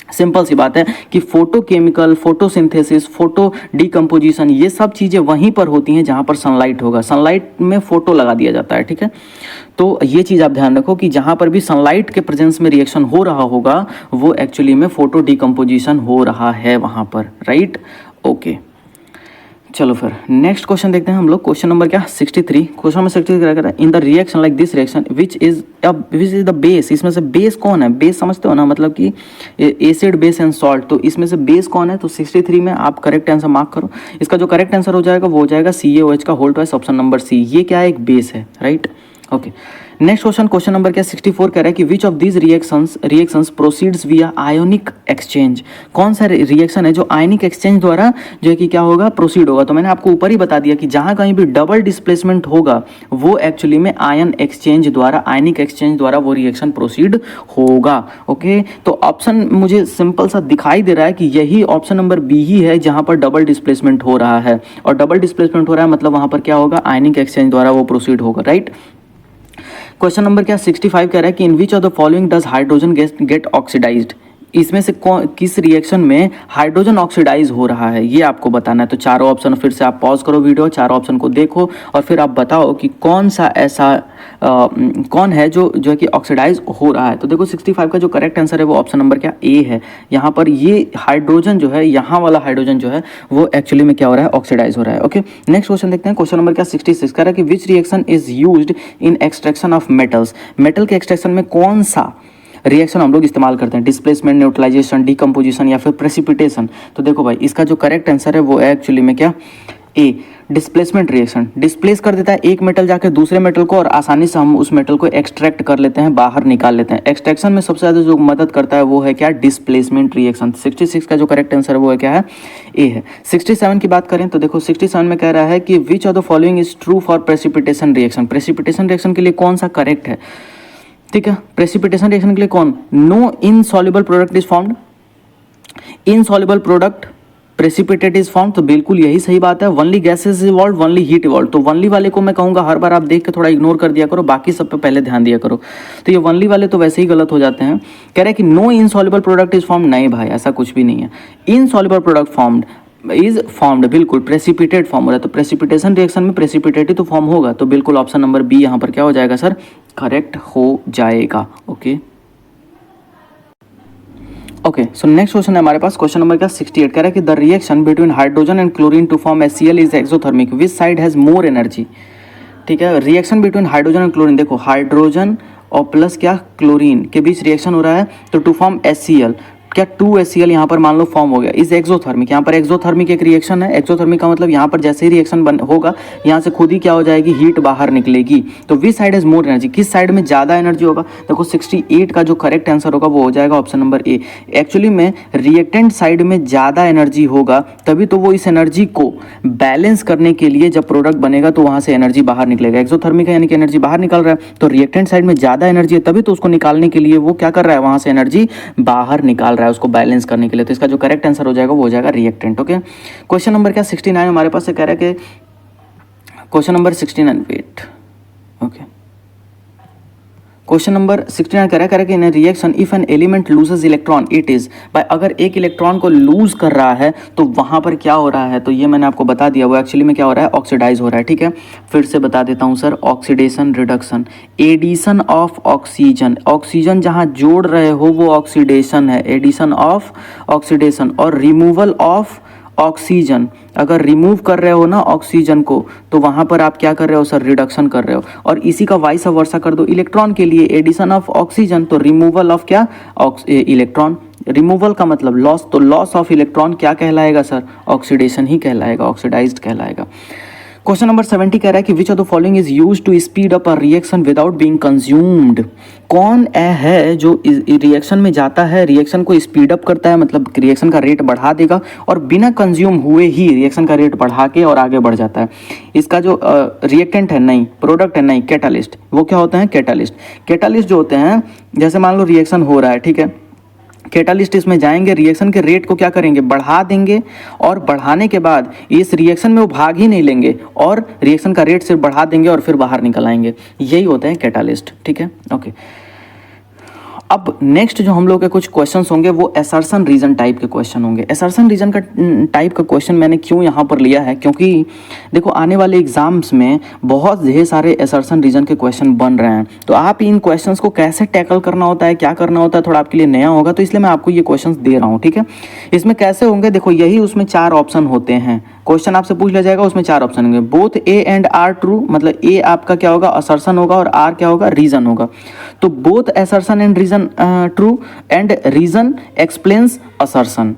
सिंपल सी बात है कि फोटोकेमिकल, फोटोसिंथेसिस, फोटो डीकम्पोजिशन, ये सब चीज़ें वहीं पर होती हैं जहाँ पर सनलाइट होगा। सनलाइट में फोटो लगा दिया जाता है, ठीक है। तो ये चीज़ आप ध्यान रखो कि जहाँ पर भी सनलाइट के प्रेजेंस में रिएक्शन हो रहा होगा वो एक्चुअली में फोटो डीकम्पोजिशन हो रहा है वहाँ पर, राइट। ओके, चलो फिर नेक्स्ट क्वेश्चन देखते हैं हम लोग। क्वेश्चन नंबर क्या 63। क्वेश्चन नंबर 63 क्या कहता है, इन the reaction like this reaction which is the base? इसमें से बेस कौन है? बेस समझते हो ना, मतलब कि एसिड, बेस एंड सॉल्ट। तो इसमें से बेस कौन है? तो 63 में आप करेक्ट आंसर मार्क करो। इसका जो करेक्ट आंसर हो जाएगा वो हो जाएगा CaOH का whole twice, option number C. ये क्या है, एक बेस है, right. Okay, next question, question number क्या 64 कह रहा है कि which of these reactions proceeds via ionic exchange? कौन सा रिएक्शन है जो आयनिक एक्सचेंज द्वारा जो है कि क्या होगा, प्रोसीड होगा? तो मैंने आपको ऊपर ही बता दिया कि जहां कहीं भी डबल डिस्प्लेसमेंट होगा वो एक्चुअली में आयन एक्सचेंज द्वारा, आयनिक एक्सचेंज द्वारा वो रिएक्शन प्रोसीड होगा। ओके, तो ऑप्शन मुझे सिंपल सा दिखाई दे रहा है कि यही ऑप्शन नंबर बी ही है जहां पर डबल डिस्प्लेसमेंट हो रहा है, और डबल डिस्प्लेसमेंट हो रहा है मतलब वहां पर क्या होगा, आयनिक एक्सचेंज द्वारा वो प्रोसीड होगा, राइट। क्वेश्चन नंबर क्या 65 कह रहा है कि in which of the following does hydrogen gas get oxidised? इसमें से किस रिएक्शन में हाइड्रोजन ऑक्सीडाइज हो रहा है ये आपको बताना है। तो चारों ऑप्शन फिर से आप पॉज करो वीडियो, चारों ऑप्शन को देखो और फिर आप बताओ कि कौन सा ऐसा कौन है जो है कि ऑक्सीडाइज हो रहा है। तो देखो 65 का जो करेक्ट आंसर है वो ऑप्शन नंबर क्या ए है। यहाँ पर ये हाइड्रोजन जो है, यहाँ वाला हाइड्रोजन जो है वो एक्चुअली में क्या हो रहा है, ऑक्सीडाइज हो रहा है। ओके, नेक्स्ट क्वेश्चन देखते हैं। क्वेश्चन नंबर क्या 66 कह रहा है कि विच reaction is used in extraction of metals. Metal के एक्सट्रैक्शन में कौन सा रिएक्शन हम लोग इस्तेमाल करते हैं, डिस्प्लेसमेंट, न्यूट्रलाइजेशन, डीकम्पोजिशन या फिर प्रेसिपिटेशन। तो देखो भाई इसका जो करेक्ट आंसर है वो है एक्चुअली में क्या, ए, डिस्प्लेसमेंट रिएक्शन। डिस्प्लेस कर देता है एक मेटल जाके दूसरे मेटल को और आसानी से हम उस मेटल को एक्सट्रैक्ट कर लेते हैं, बाहर निकाल लेते हैं। एक्सट्रैक्शन में सबसे ज़्यादा जो मदद करता है वो है क्या, डिस्प्लेसमेंट रिएक्शन। 66 का जो करेक्ट आंसर है वो है क्या है, ए है। 67 की बात करें तो देखो 67 में कह रहा है कि which of the following is true for precipitation reaction. Precipitation reaction के लिए कौन सा करेक्ट है, ठीक है। प्रेसिपिटेशन रिएक्शन के लिए कौन, no insoluble product is formed, insoluble product precipitate is form. तो बिल्कुल यही सही बात है। Only gases evolve, only heat evolve. तो वनली वाले को मैं कहूँगा हर बार आप देख के थोड़ा इग्नोर कर दिया करो, बाकी सब पे पहले ध्यान दिया करो। तो ये वनली वाले तो वैसे ही गलत हो जाते हैं। कह रहे हैं कि no insoluble product is form, नहीं भाई ऐसा कुछ भी नहीं है। Insoluble product formed is formed, बिल्कुल प्रेसिपिटेट फॉर्म हो रहा है। तो प्रेसिपिटेशन रिएक्शन में प्रेसिपिटेट ही तो फॉर्म होगा। तो बिल्कुल ऑप्शन नंबर बी यहाँ पर क्या हो जाएगा सर, करेक्ट हो जाएगा। Okay okay, so next question है हमारे पास। क्वेश्चन नंबर क्या 68 कह रहा है कि the reaction between hydrogen and chlorine to form HCl is exothermic, which side has more energy. ठीक है, reaction between hydrogen and chlorine, देखो हाइड्रोजन और प्लस क्या क्लोरीन के बीच रिएक्शन हो रहा है। तो टू फॉर्म HCl, क्या 2HCl यहाँ पर मान लो फॉर्म हो गया, इज एक्सोथर्मिक। यहाँ पर एक्सोथर्मिक एक रिएक्शन है। एक्सोथर्मिक का मतलब यहाँ पर जैसे ही रिएक्शन होगा यहाँ से खुद ही क्या हो जाएगी, हीट बाहर निकलेगी। तो which side is more energy, किस साइड में ज़्यादा एनर्जी होगा। देखो 68 का जो करेक्ट आंसर होगा वो हो जाएगा ऑप्शन नंबर ए। एक्चुअली में रिएक्टेंट साइड में ज़्यादा एनर्जी होगा, तभी तो वो इस एनर्जी को बैलेंस करने के लिए जब प्रोडक्ट बनेगा तो वहाँ से एनर्जी बाहर निकलेगा। एक्सोथर्मिक है यानी कि एनर्जी बाहर निकल रहा है, तो रिएक्टेंट साइड में ज़्यादा एनर्जी है, तभी तो उसको निकालने के लिए वो क्या कर रहा है, वहाँ से एनर्जी बाहर निकाल रहा है उसको बैलेंस करने के लिए। तो इसका जो करेक्ट आंसर हो जाएगा वो हो जाएगा रिएक्टेंट। ओके, क्वेश्चन नंबर क्या 69 हमारे पास से कह रहा है कि question number 69 wait, okay, question number 69 कह रहा है कि in reaction if an element loses electron it is, भाई अगर एक इलेक्ट्रॉन को लूज कर रहा है तो वहां पर क्या हो रहा है। तो ये मैंने आपको बता दिया, वो एक्चुअली में क्या हो रहा है, ऑक्सीडाइज हो रहा है। ठीक है, फिर से बता देता हूं sir, oxidation reduction, addition of oxygen, oxygen जहां जोड़ रहे हो वो ऑक्सीडेशन है, एडिशन ऑफ ऑक्सीडेशन। और रिमूवल ऑफ ऑक्सीजन, अगर रिमूव कर रहे हो ना ऑक्सीजन को तो वहाँ पर आप क्या कर रहे हो सर, रिडक्शन कर रहे हो। और इसी का वाइस वर्सा कर दो इलेक्ट्रॉन के लिए, एडिशन ऑफ ऑक्सीजन तो रिमूवल ऑफ क्या, इलेक्ट्रॉन। रिमूवल का मतलब लॉस, तो लॉस ऑफ इलेक्ट्रॉन क्या कहलाएगा सर, ऑक्सीडेशन ही कहलाएगा, ऑक्सीडाइज्ड कहलाएगा। क्वेश्चन नंबर 70 कह रहा है कि which of the following is used to speed up a reaction without being consumed. कौन है जो रिएक्शन में जाता है, रिएक्शन को स्पीड अप करता है, मतलब रिएक्शन का रेट बढ़ा देगा और बिना कंज्यूम हुए ही रिएक्शन का रेट बढ़ा के और आगे बढ़ जाता है। इसका जो रिएक्टेंट है नहीं, प्रोडक्ट है नहीं, कैटालिस्ट, वो क्या होते हैं, कैटालिस्ट। कैटालिस्ट जो होते हैं, जैसे मान लो रिएक्शन हो रहा है, ठीक है, कैटालिस्ट इसमें जाएंगे, रिएक्शन के रेट को क्या करेंगे, बढ़ा देंगे, और बढ़ाने के बाद इस रिएक्शन में वो भाग ही नहीं लेंगे और रिएक्शन का रेट सिर्फ बढ़ा देंगे और फिर बाहर निकल आएंगे। यही होते हैं कैटालिस्ट। ठीक है, ओके। अब नेक्स्ट जो हम लोग के कुछ क्वेश्चंस होंगे वो असर्शन रीजन टाइप के क्वेश्चन होंगे। असर्शन रीजन का टाइप का क्वेश्चन मैंने क्यों यहाँ पर लिया है, क्योंकि देखो आने वाले एग्जाम्स में बहुत ढेर सारे असर्शन रीजन के क्वेश्चन बन रहे हैं। तो आप इन क्वेश्चंस को कैसे टैकल करना होता है, क्या करना होता है, थोड़ा आपके लिए नया होगा, तो इसलिए मैं आपको ये क्वेश्चन दे रहा हूँ। ठीक है, इसमें कैसे होंगे, देखो यही उसमें 4 ऑप्शन होते हैं। क्वेश्चन आपसे पूछ लिया जाएगा, उसमें 4 ऑप्शन होंगे। Both A and R true, मतलब ए आपका क्या होगा, असर्शन होगा, और आर क्या होगा, रीजन होगा। तो both assertion and reason true and reason explains assertion.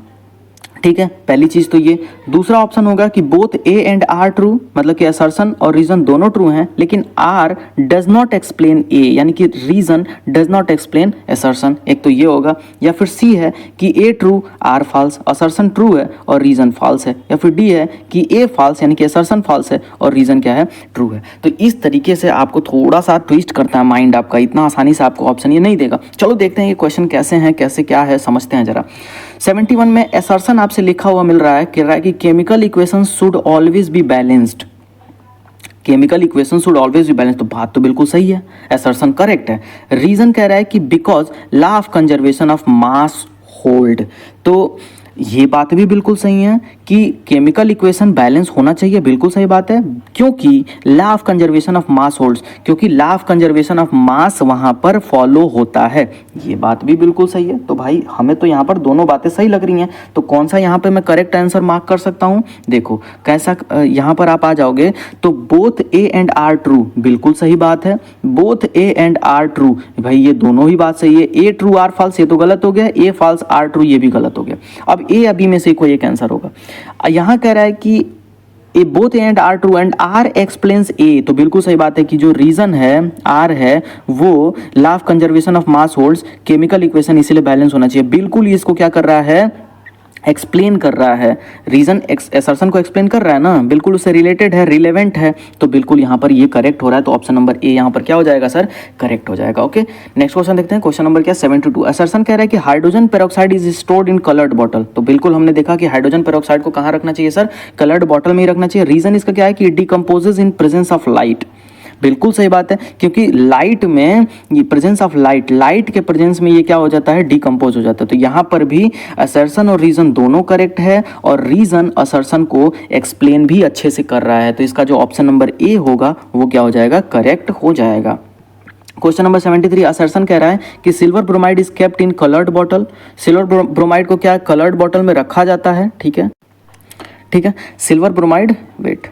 ठीक है, पहली चीज तो ये। दूसरा ऑप्शन होगा कि both A and R true, मतलब कि असर्शन और रीजन दोनों ट्रू हैं, लेकिन R does not explain A, यानी कि reason does not explain assertion. एक तो ये होगा। या फिर सी है कि A true R false, assertion true है और रीजन फॉल्स है। या फिर डी है कि ए फॉल्स यानी कि असर्शन फॉल्स है और रीजन क्या है, ट्रू है। तो इस तरीके से आपको थोड़ा सा ट्विस्ट करता है माइंड आपका, इतना आसानी से आपको ऑप्शन ये नहीं देगा। चलो देखते हैं ये क्वेश्चन कैसे हैं, कैसे क्या है, समझते हैं जरा। 71 में असर्शन आपसे लिखा हुआ मिल रहा है, कह रहा है कि chemical equation should always be balanced. Chemical equation should always be balanced, तो बात तो बिल्कुल सही है, असर्शन करेक्ट है। रीजन कह रहा है कि because law of conservation of mass hold. तो ये बात भी बिल्कुल सही है कि केमिकल इक्वेशन बैलेंस होना चाहिए, बिल्कुल सही बात है, क्योंकि law of conservation of mass holds, क्योंकि law of conservation of mass वहाँ पर फॉलो होता है। ये बात भी बिल्कुल सही है। तो भाई हमें तो यहाँ पर दोनों बातें सही लग रही हैं। तो कौन सा यहाँ पे मैं करेक्ट आंसर मार्क कर सकता हूँ? देखो कैसा, यहाँ पर आप आ जाओगे तो both A and R true, बिल्कुल सही बात है। Both A and R true, भाई ये दोनों ही बात सही है। ए ट्रू आर फॉल्स ये तो गलत हो गया, ए फॉल्स आर ट्रू ये भी गलत हो गया। अब ए या बी में से कोई एक आंसर होगा। यहां कह रहा है कि A both A and R true and R explains A, तो बिल्कुल सही बात है कि जो रीजन है आर है वो law of conservation of mass holds, chemical equation इसीलिए बैलेंस होना चाहिए। बिल्कुल इसको क्या कर रहा है, एक्सप्लेन कर रहा है, रीजन असर्शन को एक्सप्लेन कर रहा है ना, बिल्कुल उससे रिलेटेड है, रिलेवेंट है। तो बिल्कुल यहाँ पर ये करेक्ट हो रहा है। तो ऑप्शन नंबर ए यहाँ पर क्या हो जाएगा सर, करेक्ट हो जाएगा। ओके, नेक्स्ट क्वेश्चन देखते हैं। क्वेश्चन नंबर क्या, 72। असर्शन कह रहा है कि hydrogen peroxide is stored in coloured bottle. तो बिल्कुल हमने देखा कि हाइड्रोजन पेरोक्साइड को कहाँ रखना चाहिए सर, कलर्ड बॉटल में ही रखना चाहिए। रीजन इसका क्या है कि decomposes in presence of light, बिल्कुल सही बात है, क्योंकि लाइट में ये प्रेजेंस ऑफ लाइट, लाइट के प्रेजेंस में ये क्या हो जाता है, डिकम्पोज हो जाता है। तो यहाँ पर भी असर्शन और रीजन दोनों करेक्ट है, और रीजन असर्शन को एक्सप्लेन भी अच्छे से कर रहा है। तो इसका जो ऑप्शन नंबर ए होगा वो क्या हो जाएगा, करेक्ट हो जाएगा। क्वेश्चन नंबर 73, असर्शन कह रहा है कि silver bromide is kept in coloured bottle. Silver bromide को क्या कलर्ड बॉटल में रखा जाता है, ठीक है, ठीक है। Silver bromide, wait,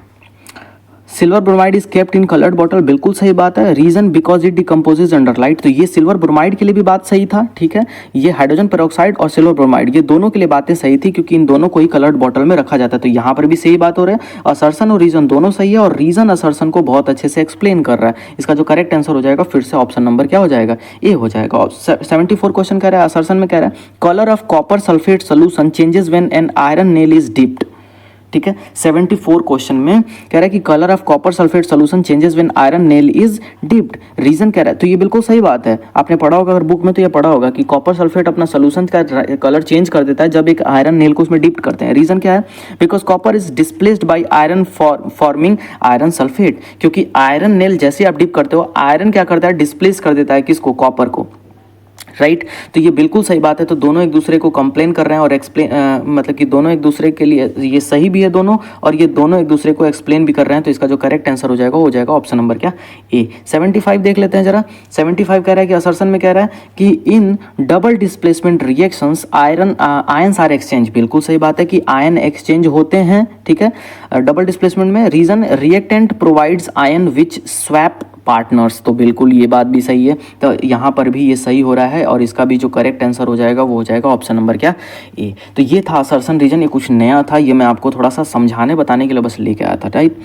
silver bromide is kept in coloured bottle, बिल्कुल सही बात है। Reason because it decomposes under light, तो ये सिल्वर ब्रोमाइड के लिए भी बात सही था, ठीक है। ये हाइड्रोजन पेरोक्साइड और सिल्वर ब्रोमाइड ये दोनों के लिए बातें सही थी, क्योंकि इन दोनों को ही कलर्ड बॉटल में रखा जाता है। तो यहाँ पर भी सही बात हो रहा है, असर्शन और रीजन दोनों सही है, और रीजन असर्शन को बहुत अच्छे से एक्सप्लेन कर रहा है। इसका जो करेक्ट आंसर हो जाएगा फिर से ऑप्शन नंबर क्या हो जाएगा, ए हो जाएगा। 74 क्वेश्चन कह रहा है, असर्शन में कह रहा है colour of copper sulphate solution changes when an iron nail is dipped, ठीक है। 74 क्वेश्चन में कह रहा है कि colour of copper sulphate solution changes when iron nail is dipped, reason कह रहा है। तो ये बिल्कुल सही बात है, आपने पढ़ा होगा अगर बुक में, तो ये पढ़ा होगा कि कॉपर सल्फेट अपना सोल्यूशन का कलर चेंज कर देता है जब एक आयरन नेल को उसमें डिप्ट करते हैं। रीजन क्या है, because copper is displaced by iron forming iron sulphate, क्योंकि आयरन नेल जैसे आप डिप करते हो, आयरन क्या करता है, डिस्प्लेस कर देता है किसको, कॉपर को, राइट। तो ये बिल्कुल सही बात है। तो दोनों एक दूसरे को कंप्लेन कर रहे हैं और एक्सप्लेन, मतलब कि दोनों एक दूसरे के लिए ये सही भी है दोनों, और ये दोनों एक दूसरे को एक्सप्लेन भी कर रहे हैं। तो इसका जो करेक्ट आंसर हो जाएगा वो हो जाएगा ऑप्शन नंबर क्या, ए। 75 देख लेते हैं जरा। 75 कह रहा है कि असर्शन में कह रहा है कि in double displacement reactions ions are exchange, बिल्कुल सही बात है कि आयन एक्सचेंज होते हैं, ठीक है, डबल डिस्प्लेसमेंट में। Reason reactant provides ion which swap partners, तो बिल्कुल ये बात भी सही है। तो यहाँ पर भी ये सही हो रहा है, और इसका भी जो करेक्ट आंसर हो जाएगा वो हो जाएगा ऑप्शन नंबर क्या, ए। तो ये था असर्शन रीजन, ये कुछ नया था, ये मैं आपको थोड़ा सा समझाने बताने के लिए बस लेके आया था, राइट।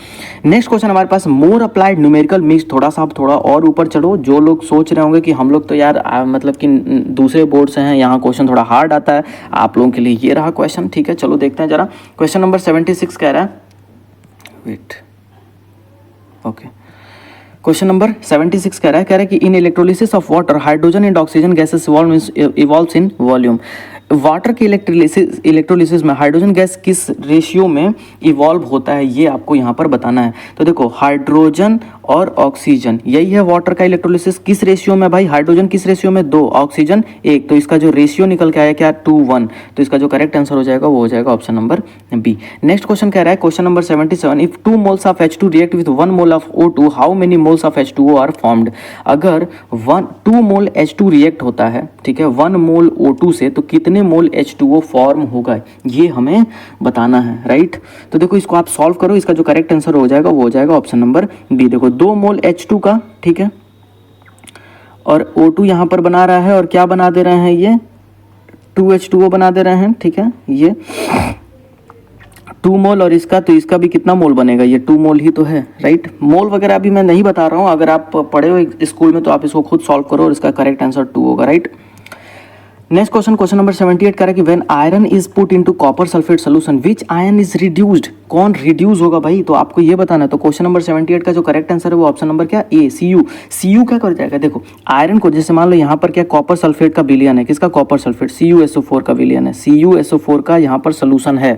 नेक्स्ट क्वेश्चन हमारे पास, मोर अप्लाइड न्यूमेरिकल मिक्स। थोड़ा सा आप थोड़ा और ऊपर चढ़ो। जो लोग सोच रहे होंगे कि हम लोग तो यार मतलब कि दूसरे बोर्ड से हैं, यहाँ क्वेश्चन थोड़ा हार्ड आता है, आप लोगों के लिए ये रहा क्वेश्चन, ठीक है। चलो देखते हैं जरा। क्वेश्चन नंबर 76 कह रहा है, वेट, ओके, क्वेश्चन नंबर 76 कह रहा है कि in electrolysis of water hydrogen and oxygen gases evolves in volume. Water के इलेक्ट्रोलिसिस में हाइड्रोजन गैस किस रेशियो में इवॉल्व होता है, ये आपको यहाँ पर बताना है। तो देखो हाइड्रोजन और ऑक्सीजन, यही है वाटर का इलेक्ट्रोलिसिस। किस रेशियो में भाई, हाइड्रोजन किस रेशियो में, 2, ऑक्सीजन 1। तो इसका जो रेशियो निकल के आया क्या, 2:1। तो इसका जो करेक्ट आंसर हो जाएगा वो हो जाएगा option number B. Next question कह रहा है, question number 77, if 2 moles of H2 react with 1 mole of O2 how many moles of H2O are formed. अगर 2 मोल H2 रिएक्ट होता है, ठीक है, 1 मोल O2 से, तो कितने मोल H2O फॉर्म होगा, ये हमें बताना है, राइट। तो देखो इसको आप सॉल्व करो, इसका जो करेक्ट आंसर हो जाएगा वो हो जाएगा ऑप्शन नंबर बी। देखो 2 मोल H2 का, ठीक है, और O2 यहाँ पर बना रहा है, और क्या बना दे रहे हैं, ये 2H2O बना दे रहे हैं, ठीक है, ये 2 मोल, और इसका तो इसका भी कितना मोल बनेगा, ये 2 मोल ही तो है, राइट। मोल वगैरह अभी मैं नहीं बता रहा हूँ, अगर आप पढ़े हो स्कूल में तो आप इसको खुद सॉल्व करो, और इसका करेक्ट आंसर 2 होगा, right. Next question, question number 78 कह रहा है कि when iron is put into copper sulphate solution which ion is reduced. कौन रिड्यूस होगा भाई, तो आपको ये बताना है। तो क्वेश्चन नंबर 78 का जो करेक्ट आंसर है वो ऑप्शन नंबर क्या, ए, Cu। Cu क्या कर जाएगा, देखो आयरन को, जैसे मान लो यहाँ पर क्या कॉपर सल्फेट का विलयन है, किसका, कॉपर सल्फेट, CuSO4 का विलयन है, CuSO4 का यहाँ पर सोल्यूशन है।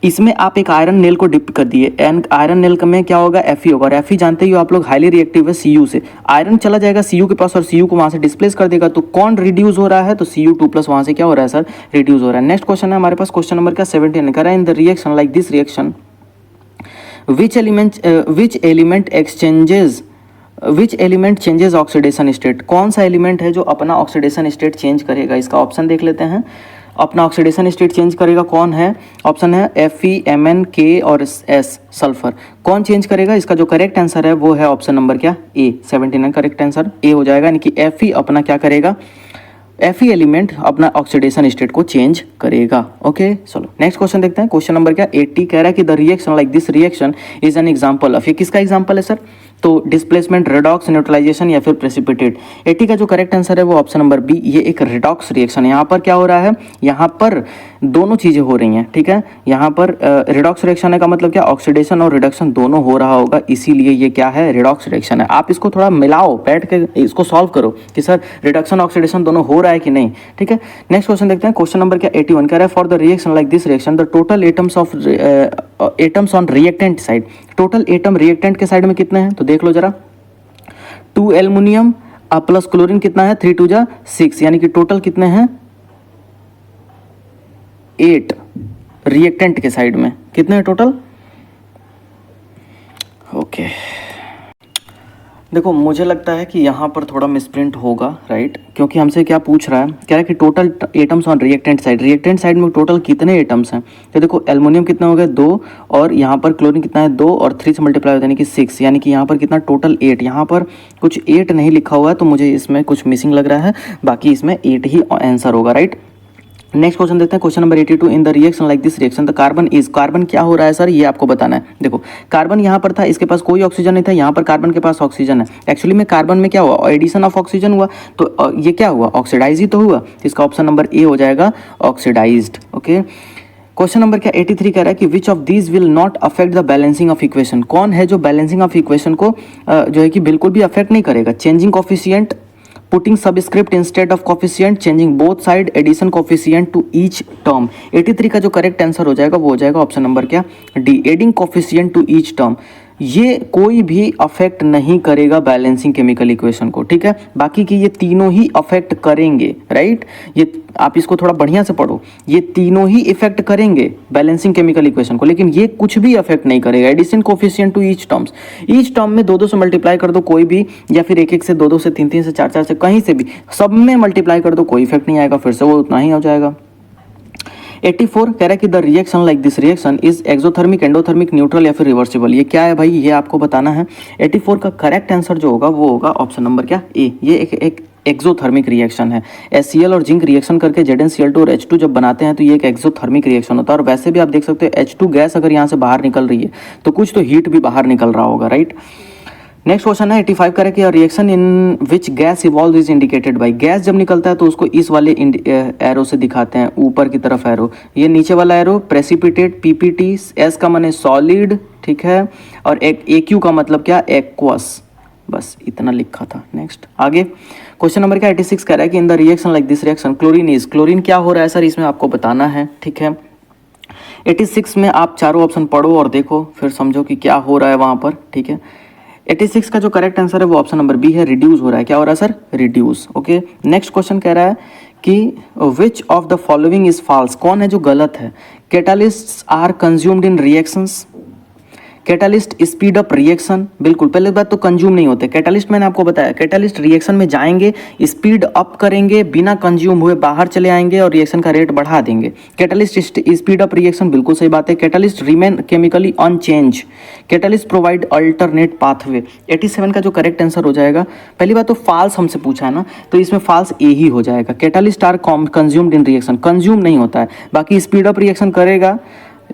इसमें आप एक आयरन नेल को डिप कर दिए, एंड आयरन नेल में क्या होगा, Fe होगा, और Fe जानते ही हो आप लोग हाईली रिएक्टिव है Cu से। आयरन चला जाएगा Cu के पास और Cu को वहां से डिस्प्लेस कर देगा, तो कौन रिड्यूस हो रहा है, तो Cu2+ वहां से क्या हो रहा है सर, रिड्यूस हो रहा है। नेक्स्ट क्वेश्चन है हमारे पास, क्वेश्चन नंबर क्या 17 कह रहा है इन the reaction like this reaction which element changes oxidation state, कौन सा एलिमेंट है जो अपना ऑक्सीडेशन स्टेट चेंज करेगा। इसका ऑप्शन देख लेते हैं, अपना ऑक्सीडेशन स्टेट चेंज करेगा कौन है, ऑप्शन है Fe, Mn, K और S सल्फर। कौन चेंज करेगा, इसका जो करेक्ट आंसर है वो है ऑप्शन नंबर क्या ए, 17 करेक्ट आंसर ए हो जाएगा, यानी कि Fe अपना क्या करेगा, Fe एलिमेंट अपना ऑक्सीडेशन स्टेट को चेंज करेगा। ओके चलो नेक्स्ट क्वेश्चन देखते हैं, क्वेश्चन नंबर क्या 80 कह रहा है कि the reaction like this reaction is an example of, ये किसका एग्जांपल है सर, तो डिस्प्लेसमेंट, रिडॉक्स, न्यूट्रलाइजेशन या फिर प्रेसिपिटेट। 80 का जो करेक्ट आंसर है वो ऑप्शन नंबर बी, ये एक रिडॉक्स रिएक्शन है। यहाँ पर क्या हो रहा है, यहाँ पर दोनों चीजें हो रही हैं, ठीक है। यहाँ पर रिडॉक्स रिएक्शन है का मतलब क्या, ऑक्सीडेशन और रिडक्शन दोनों हो रहा होगा, इसीलिए ये क्या है, रिडॉक्स रिएक्शन है। आप इसको थोड़ा मिलाओ, बैठ के इसको सॉल्व करो कि सर रिडक्शन ऑक्सीडेशन दोनों हो रहा है कि नहीं, ठीक है। नेक्स्ट क्वेश्चन देखते हैं, क्वेश्चन नंबर क्या 81 कह रहा है for the reaction like this reaction the total atoms on reactant side, total atom reactant के साइड में कितने हैं, तो देख लो जरा, 2 एल्युमिनियम प्लस क्लोरीन कितना है, 3 2 जा 6, यानी कि टोटल कितने हैं 8 रिएक्टेंट के साइड में, कितने हैं टोटल। ओके देखो मुझे लगता है कि यहाँ पर थोड़ा मिसप्रिंट होगा, राइट, क्योंकि हमसे क्या पूछ रहा है, कह रहा है कि total atoms on reactant side में टोटल कितने एटम्स हैं, तो देखो एल्युमिनियम कितना हो गया 2, और यहाँ पर क्लोरीन कितना है 2, और 3 से मल्टीप्लाई होता है यानी कि 6, यानी कि यहाँ पर कितना टोटल 8, यहाँ पर कुछ 8 नहीं लिखा हुआ है, तो मुझे इसमें कुछ मिसिंग लग रहा है, बाकी इसमें 8 ही आंसर होगा, राइट। नेक्स्ट क्वेश्चन देखते हैं, question number 82 in the reaction like this reaction the carbon is, carbon क्या हो रहा है सर, ये आपको बताना है। देखो कार्बन यहाँ पर था, इसके पास कोई ऑक्सीजन नहीं था, यहाँ पर कार्बन के पास ऑक्सीजन है। एक्चुअली में कार्बन में क्या हुआ, एडिशन ऑफ ऑक्सीजन हुआ, तो ये क्या हुआ, ऑक्सीडाइज ही तो हुआ, इसका ऑप्शन नंबर ए हो जाएगा ऑक्सीडाइज्ड। ओके क्वेश्चन नंबर क्या 83 कह रहा है कि which of these will not affect the balancing of equation, कौन है जो बैलेंसिंग ऑफ इक्वेशन को जो है कि बिल्कुल भी अफेक्ट नहीं करेगा। Changing coefficient, putting subscript instead of coefficient, changing both side, addition coefficient to each term। 83 का जो करेक्ट आंसर हो जाएगा वो हो जाएगा ऑप्शन नंबर क्या D, adding coefficient to each term. ये कोई भी अफेक्ट नहीं करेगा बैलेंसिंग केमिकल इक्वेशन को, ठीक है। बाकी की ये तीनों ही अफेक्ट करेंगे, राइट, ये आप इसको थोड़ा बढ़िया से पढ़ो, ये तीनों ही इफेक्ट करेंगे बैलेंसिंग केमिकल इक्वेशन को, लेकिन ये कुछ भी अफेक्ट नहीं करेगा। Addition coefficient to each terms, each term में 2 से मल्टीप्लाई कर दो कोई भी, या फिर 1 से 2 से 3 से 4 से कहीं से भी, सब में मल्टीप्लाई कर दो कोई इफेक्ट नहीं आएगा, फिर से वो उतना ही हो जाएगा। 84 कह रहा है कि the reaction like this reaction is exothermic, endothermic, neutral या फिर रिवर्सिबल। ये क्या है भाई, ये आपको बताना है। 84 का करेक्ट आंसर जो होगा वो होगा ऑप्शन नंबर क्या ए, ये एक एक्सोथर्मिक रिएक्शन है। HCl और जिंक रिएक्शन करके ZnCl2 और H2 जब बनाते हैं तो ये एक एक्सोथर्मिक रिएक्शन होता है। और वैसे भी आप देख सकते हो H2 गैस अगर यहाँ से बाहर निकल रही है तो कुछ तो हीट भी बाहर निकल रहा होगा, राइट। नेक्स्ट क्वेश्चन है 85 करें कि reaction in which gas evolve is indicated by, gas जब निकलता है तो उसको इस वाले एरो से दिखाते हैं, ऊपर की तरफ एरो, ये नीचे वाला एरो प्रेसिपिटेट, PPT, S का माने सॉलिड, ठीक है, और एक AQ का मतलब क्या, एक्वस, बस इतना लिखा था। नेक्स्ट आगे क्वेश्चन नंबर क्या 86 कह रहा है कि in the reaction like this reaction chlorine is, chlorine क्या हो रहा है सर, इसमें आपको बताना है, ठीक है। 86 में आप चारों ऑप्शन पढ़ो और देखो, फिर समझो कि क्या हो रहा है वहाँ पर, ठीक है। 86 का जो करेक्ट आंसर है वो ऑप्शन नंबर बी है, रिड्यूस हो रहा है। क्या हो रहा है sir, reduce. Okay next question कह रहा है कि which of the following is false, कौन है जो गलत है। Catalysts are consumed in reactions, catalyst speed up reaction, बिल्कुल पहले बात तो कंज्यूम नहीं होते। कैटालिस्ट मैंने आपको बताया, कैटालिस्ट रिएक्शन में जाएंगे, स्पीड अप करेंगे, बिना कंज्यूम हुए बाहर चले आएंगे और रिएक्शन का रेट बढ़ा देंगे। कैटालिस्ट स्पीड अप रिएक्शन, बिल्कुल सही बात है। Catalyst remain chemically unchange, catalyst provide alternate pathway. 87 का जो करेक्ट आंसर हो जाएगा, पहली बात तो फॉल्स हमसे पूछा है ना, तो इसमें फॉल्स ए ही हो जाएगा। Catalyst are consumed in reaction, consume नहीं होता है, बाकी स्पीड अप रिएक्शन करेगा,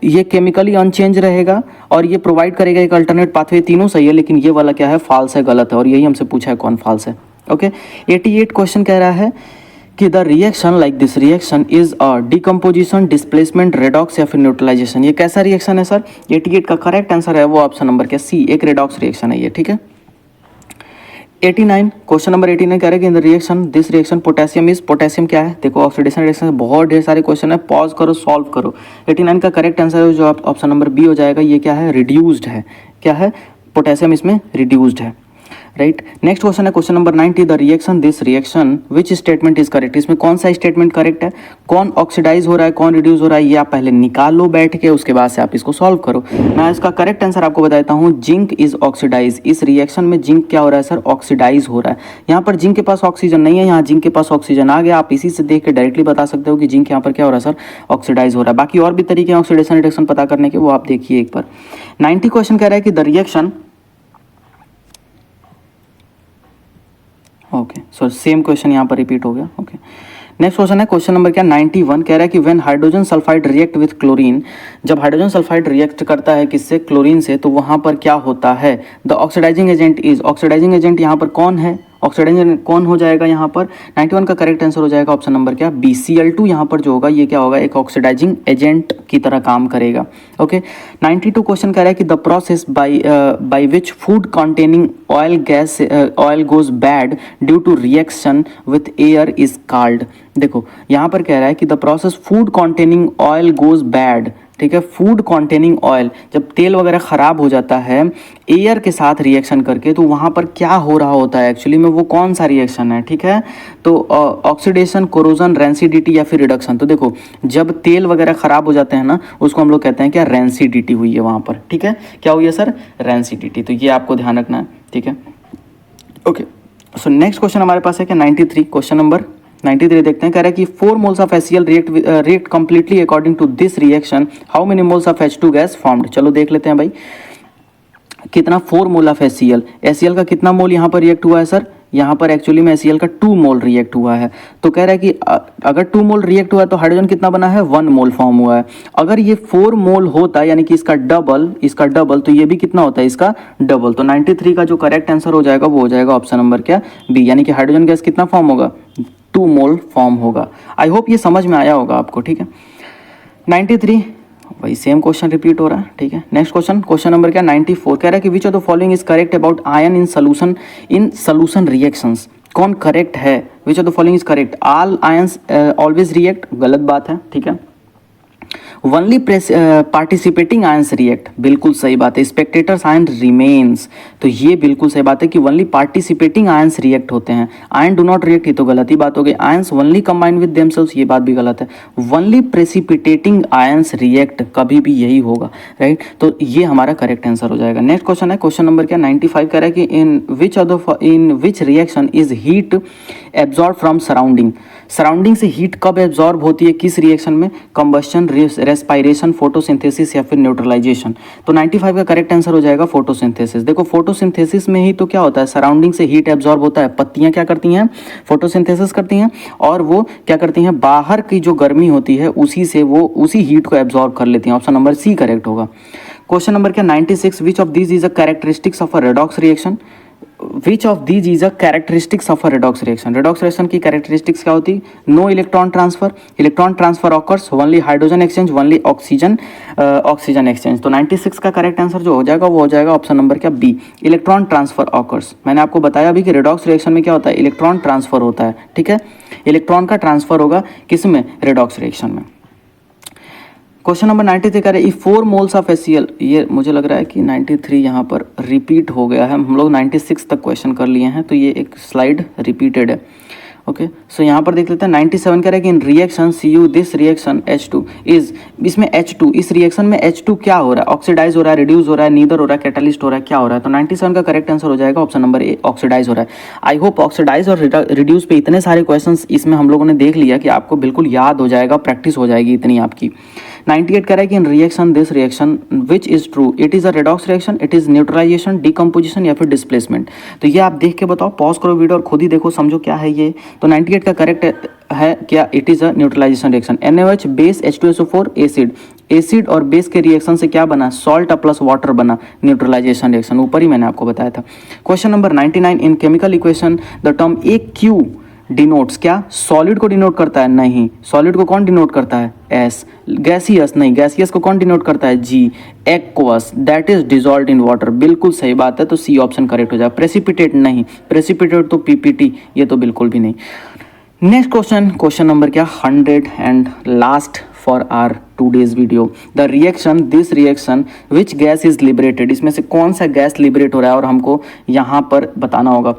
ये केमिकली अनचेंज रहेगा और ये प्रोवाइड करेगा एक अल्टरनेट पाथवे, तीनों सही है, लेकिन ये वाला क्या है, फॉल्स है, गलत है, और यही हमसे पूछा है कौन फॉल्स है। ओके 88 क्वेश्चन कह रहा है कि the reaction like this reaction is a decomposition, displacement, redox या फिर न्यूट्रलाइजेशन। ये कैसा रिएक्शन है सर, 88 का करेक्ट आंसर है वो ऑप्शन नंबर क्या सी, एक रेडॉक्स रिएक्शन है ये, ठीक है। 89 क्वेश्चन नंबर 89 कह रहे हैं कि in the reaction this reaction potassium is, potassium क्या है? देखो ऑक्सीडेशन रिएक्शन से बहुत ढेर सारे क्वेश्चन है, पॉज करो सॉल्व करो। 89 का करेक्ट आंसर है जो आप ऑप्शन नंबर बी हो जाएगा। ये क्या है? रिड्यूस्ड है। क्या है? पोटेशियम इसमें रिड्यूस्ड है, राइट। नेक्स्ट क्वेश्चन है question number 90 the reaction this reaction which statement is correct. इसमें कौन सा स्टेटमेंट करेक्ट है? कौन ऑक्सीडाइज हो रहा है, कौन रिड्यूस हो रहा है, ये आप पहले निकाल लो बैठ के, उसके बाद से आप इसको सॉल्व करो। मैं इसका करेक्ट आंसर आपको बताता हूँ, जिंक इज ऑक्सीडाइज। इस रिएक्शन में जिंक क्या हो रहा है सर? ऑक्सीडाइज हो रहा है। यहाँ पर जिंक के पास ऑक्सीजन नहीं है, यहाँ जिंक के पास ऑक्सीजन आ गया। आप इसी से देख के डायरेक्टली बता सकते हो कि जिंक यहाँ पर क्या हो रहा है सर? ऑक्सीडाइज हो रहा है। बाकी और भी तरीके हैं ऑक्सीडेशन रिडक्शन पता करने के, वो आप देखिए एक बार। 90 क्वेश्चन कह रहा है कि the reaction, okay so same question यहाँ पर रिपीट हो गया। ओके नेक्स्ट क्वेश्चन है क्वेश्चन नंबर क्या 91 कह रहा है कि when hydrogen sulphide react with chlorine, जब हाइड्रोजन सल्फाइड रिएक्ट करता है किससे? क्लोरीन से, तो वहाँ पर क्या होता है? The oxidising agent is, oxidising agent यहाँ पर कौन है? ऑक्सीडाइजिंग कौन हो जाएगा यहाँ पर? 91 का करेक्ट आंसर हो जाएगा ऑप्शन नंबर क्या? बी। Cl2 यहाँ पर जो होगा ये क्या होगा? एक ऑक्सीडाइजिंग एजेंट की तरह काम करेगा। ओके 92 क्वेश्चन कह रहा है कि the process by which food containing oil gas oil goes bad due to reaction with air is called. देखो यहाँ पर कह रहा है कि the process food containing oil goes bad, ठीक है, फूड कंटेनिंग ऑयल, जब तेल वगैरह ख़राब हो जाता है एयर के साथ रिएक्शन करके, तो वहाँ पर क्या हो रहा होता है एक्चुअली में, वो कौन सा रिएक्शन है? ठीक है, तो ऑक्सीडेशन, कोरोजन, रेंसिडिटी या फिर रिडक्शन। तो देखो जब तेल वगैरह ख़राब हो जाते हैं ना, उसको हम लोग कहते हैं क्या? रेंसिडिटी हुई है वहाँ पर। ठीक है, क्या हुई है सर? रेंसिडिटी। तो ये आपको ध्यान रखना है, ठीक है। ओके सो नेक्स्ट क्वेश्चन हमारे पास है क्या 93 क्वेश्चन नंबर 93 देखते हैं। कह रहा है कि 4 moles of HCl react completely according to this reaction, how many moles of H2 gas formed. चलो देख लेते हैं भाई, कितना 4 मोल ऑफ HCl का कितना मोल यहाँ पर रिएक्ट हुआ है सर? यहाँ पर एक्चुअली में HCl का 2 मोल रिएक्ट हुआ है। तो कह रहा है कि अगर 2 मोल रिएक्ट हुआ है तो हाइड्रोजन कितना बना है? 1 मोल फॉर्म हुआ है। अगर ये 4 मोल होता यानी कि इसका डबल, तो ये भी कितना होता है? इसका डबल। तो 93 का जो करेक्ट आंसर हो जाएगा वो हो जाएगा ऑप्शन नंबर क्या? बी, यानी कि हाइड्रोजन गैस कितना फॉर्म होगा? 2 मोल फॉर्म होगा। आई होप ये समझ में आया होगा आपको, ठीक है। 93 वही सेम क्वेश्चन रिपीट हो रहा है, ठीक है। नेक्स्ट क्वेश्चन नंबर क्या 94 कह रहा है कि which of the following is correct about ion in solution reactions. कौन करेक्ट है? विच of the following is correct? All ions always react, गलत बात है, ठीक है। ओनली पार्टिसिपेटिंग आयंस रिएक्ट, बिल्कुल सही बात है। स्पेक्टेटर्स आयन रिमेन्स, तो ये बिल्कुल सही बात है कि ओनली पार्टिसिपेटिंग आयंस रिएक्ट होते हैं। आयन डू नॉट रिएक्ट, ये तो गलत ही बात हो गई। Ions only combine with themselves, ये बात भी गलत है। ओनली प्रेसिपिटेटिंग आयंस रिएक्ट, कभी भी यही होगा, राइट। तो ये हमारा करेक्ट आंसर हो जाएगा। नेक्स्ट क्वेश्चन है क्वेश्चन नंबर क्या 95 कह रहा है कि in which reaction is heat absorb from surrounding. Surrounding से हीट कब एब्जॉर्ब होती है? किस रिएक्शन में? कंबस्शन, रेस्पायरेशन, फोटोसिंथेसिस या फिर न्यूट्रलाइजेशन। तो 95 का करेक्ट आंसर हो जाएगा फोटोसिंथेसिस। देखो फोटोसिंथेसिस में ही तो क्या होता है? सराउंडिंग से हीट एब्जॉर्ब होता है। पत्तियां क्या करती हैं? फोटोसिंथेसिस करती हैं, और वो क्या करती हैं? बाहर की जो गर्मी होती है उसी से वो उसी हीट को एब्जॉर्ब कर लेती हैं। ऑप्शन नंबर सी करेक्ट होगा। क्वेश्चन नंबर क्या 96 which of these is a characteristics of a redox reaction. Which of these is a characteristics of a redox reaction. Redox reaction की कैरेक्टरिस्टिक्स क्या होती? No electron transfer occurs, only hydrogen exchange, only oxygen exchange. तो 96 का correct answer जो हो जाएगा वो हो जाएगा ऑप्शन नंबर क्या? B, electron transfer occurs. मैंने आपको बताया अभी कि रेडॉक्स रिएक्शन में क्या होता है? इलेक्ट्रॉन ट्रांसफर होता है, ठीक है। इलेक्ट्रॉन का ट्रांसफर होगा किस में? रेडॉक्स रिएक्शन में। क्वेश्चन नंबर 93 कह रहे हैं 4 मोल्स ऑफ HCl। ये मुझे लग रहा है कि 93 यहाँ पर रिपीट हो गया है। हम लोग 96 तक क्वेश्चन कर लिए हैं, तो ये एक स्लाइड रिपीटेड है। ओके सो यहाँ पर देख लेते हैं 97 कह रहे हैं कि in reaction CU this reaction H2 is, इसमें H2, इस रिएक्शन में H2 क्या हो रहा है? ऑक्सीडाइज हो रहा है, रिड्यूस हो रहा है, नीदर हो रहा है, कैटालिस्ट हो रहा है, क्या हो रहा है? तो 97 का करेक्ट आंसर हो जाएगा ऑप्शन नंबर ए, ऑक्सीडाइज हो रहा है। आई होप ऑक्सीडाइज और रिड्यूस पे इतने सारे क्वेश्चन इसमें हम लोगों ने देख लिया कि आपको बिल्कुल याद हो जाएगा, प्रैक्टिस हो जाएगी इतनी आपकी। 98 कह रहा है कि in reaction this reaction which is true, it is a redox reaction, it is neutralisation, decomposition या फिर डिस्प्लेसमेंट। तो ये आप देख के बताओ, पॉज करो वीडियो और खुद ही देखो, समझो क्या है ये। तो 98 का करेक्ट है क्या? It is a neutralisation reaction. NaOH base H2SO4 acid और बेस के रिएक्शन से क्या बना? सॉल्ट प्लस वाटर बना, न्यूट्रलाइजेशन रिएक्शन। ऊपर ही मैंने आपको बताया था। Question number 99 in chemical equation the term AQ denotes क्या, सॉलिड को डिनोट करता है, नहीं, सॉलिड को कौन डिनोट करता है, एस, गैसियस नहीं, गैसियस को कौन डिनोट करता है, जी, aqueous that is dissolved in water, बिल्कुल सही बात है, तो सी ऑप्शन करेक्ट हो जाएगा। प्रेसिपिटेट नहीं, प्रेसिपिटेट तो पीपीटी, ये तो बिल्कुल भी नहीं। नेक्स्ट क्वेश्चन नंबर क्या, 100 and last for our today's video, the reaction, this reaction which gas is liberated, इसमें से कौन सा गैस लिबरेट हो रहा है और हमको यहाँ पर बताना होगा।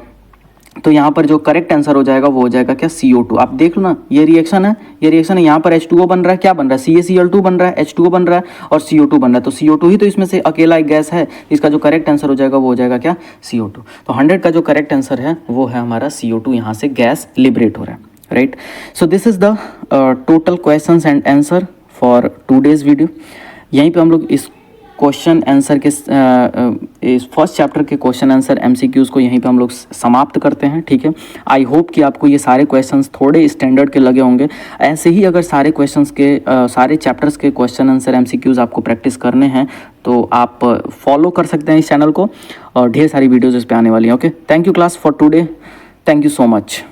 तो यहाँ पर जो करेक्ट आंसर हो जाएगा वो हो जाएगा क्या, CO2। आप देख लो ना, ये रिएक्शन है, यहाँ पर H2O बन रहा है, क्या बन रहा है, CaCl2 बन रहा है, H2O बन रहा है और CO2 बन रहा है, तो CO2 ही तो इसमें से अकेला एक गैस है, इसका जो करेक्ट आंसर हो जाएगा वो हो जाएगा क्या, CO2। तो 100 का जो करेक्ट आंसर है वो है हमारा CO2, यहाँ से गैस लिबरेट हो रहा है, right. So this is the total questions and answer for today's video. यहीं पे हम लोग इस क्वेश्चन आंसर के इस फर्स्ट चैप्टर के क्वेश्चन आंसर MCQs को यहीं पे हम लोग समाप्त करते हैं, ठीक है। आई होप कि आपको ये सारे क्वेश्चंस थोड़े स्टैंडर्ड के लगे होंगे। ऐसे ही अगर सारे क्वेश्चंस के सारे चैप्टर्स के क्वेश्चन आंसर MCQs आपको प्रैक्टिस करने हैं तो आप फॉलो कर सकते हैं इस चैनल को, और ढेर सारी वीडियोज़ इस पर आने वाली हैं। Okay, thank you class for today, thank you so much.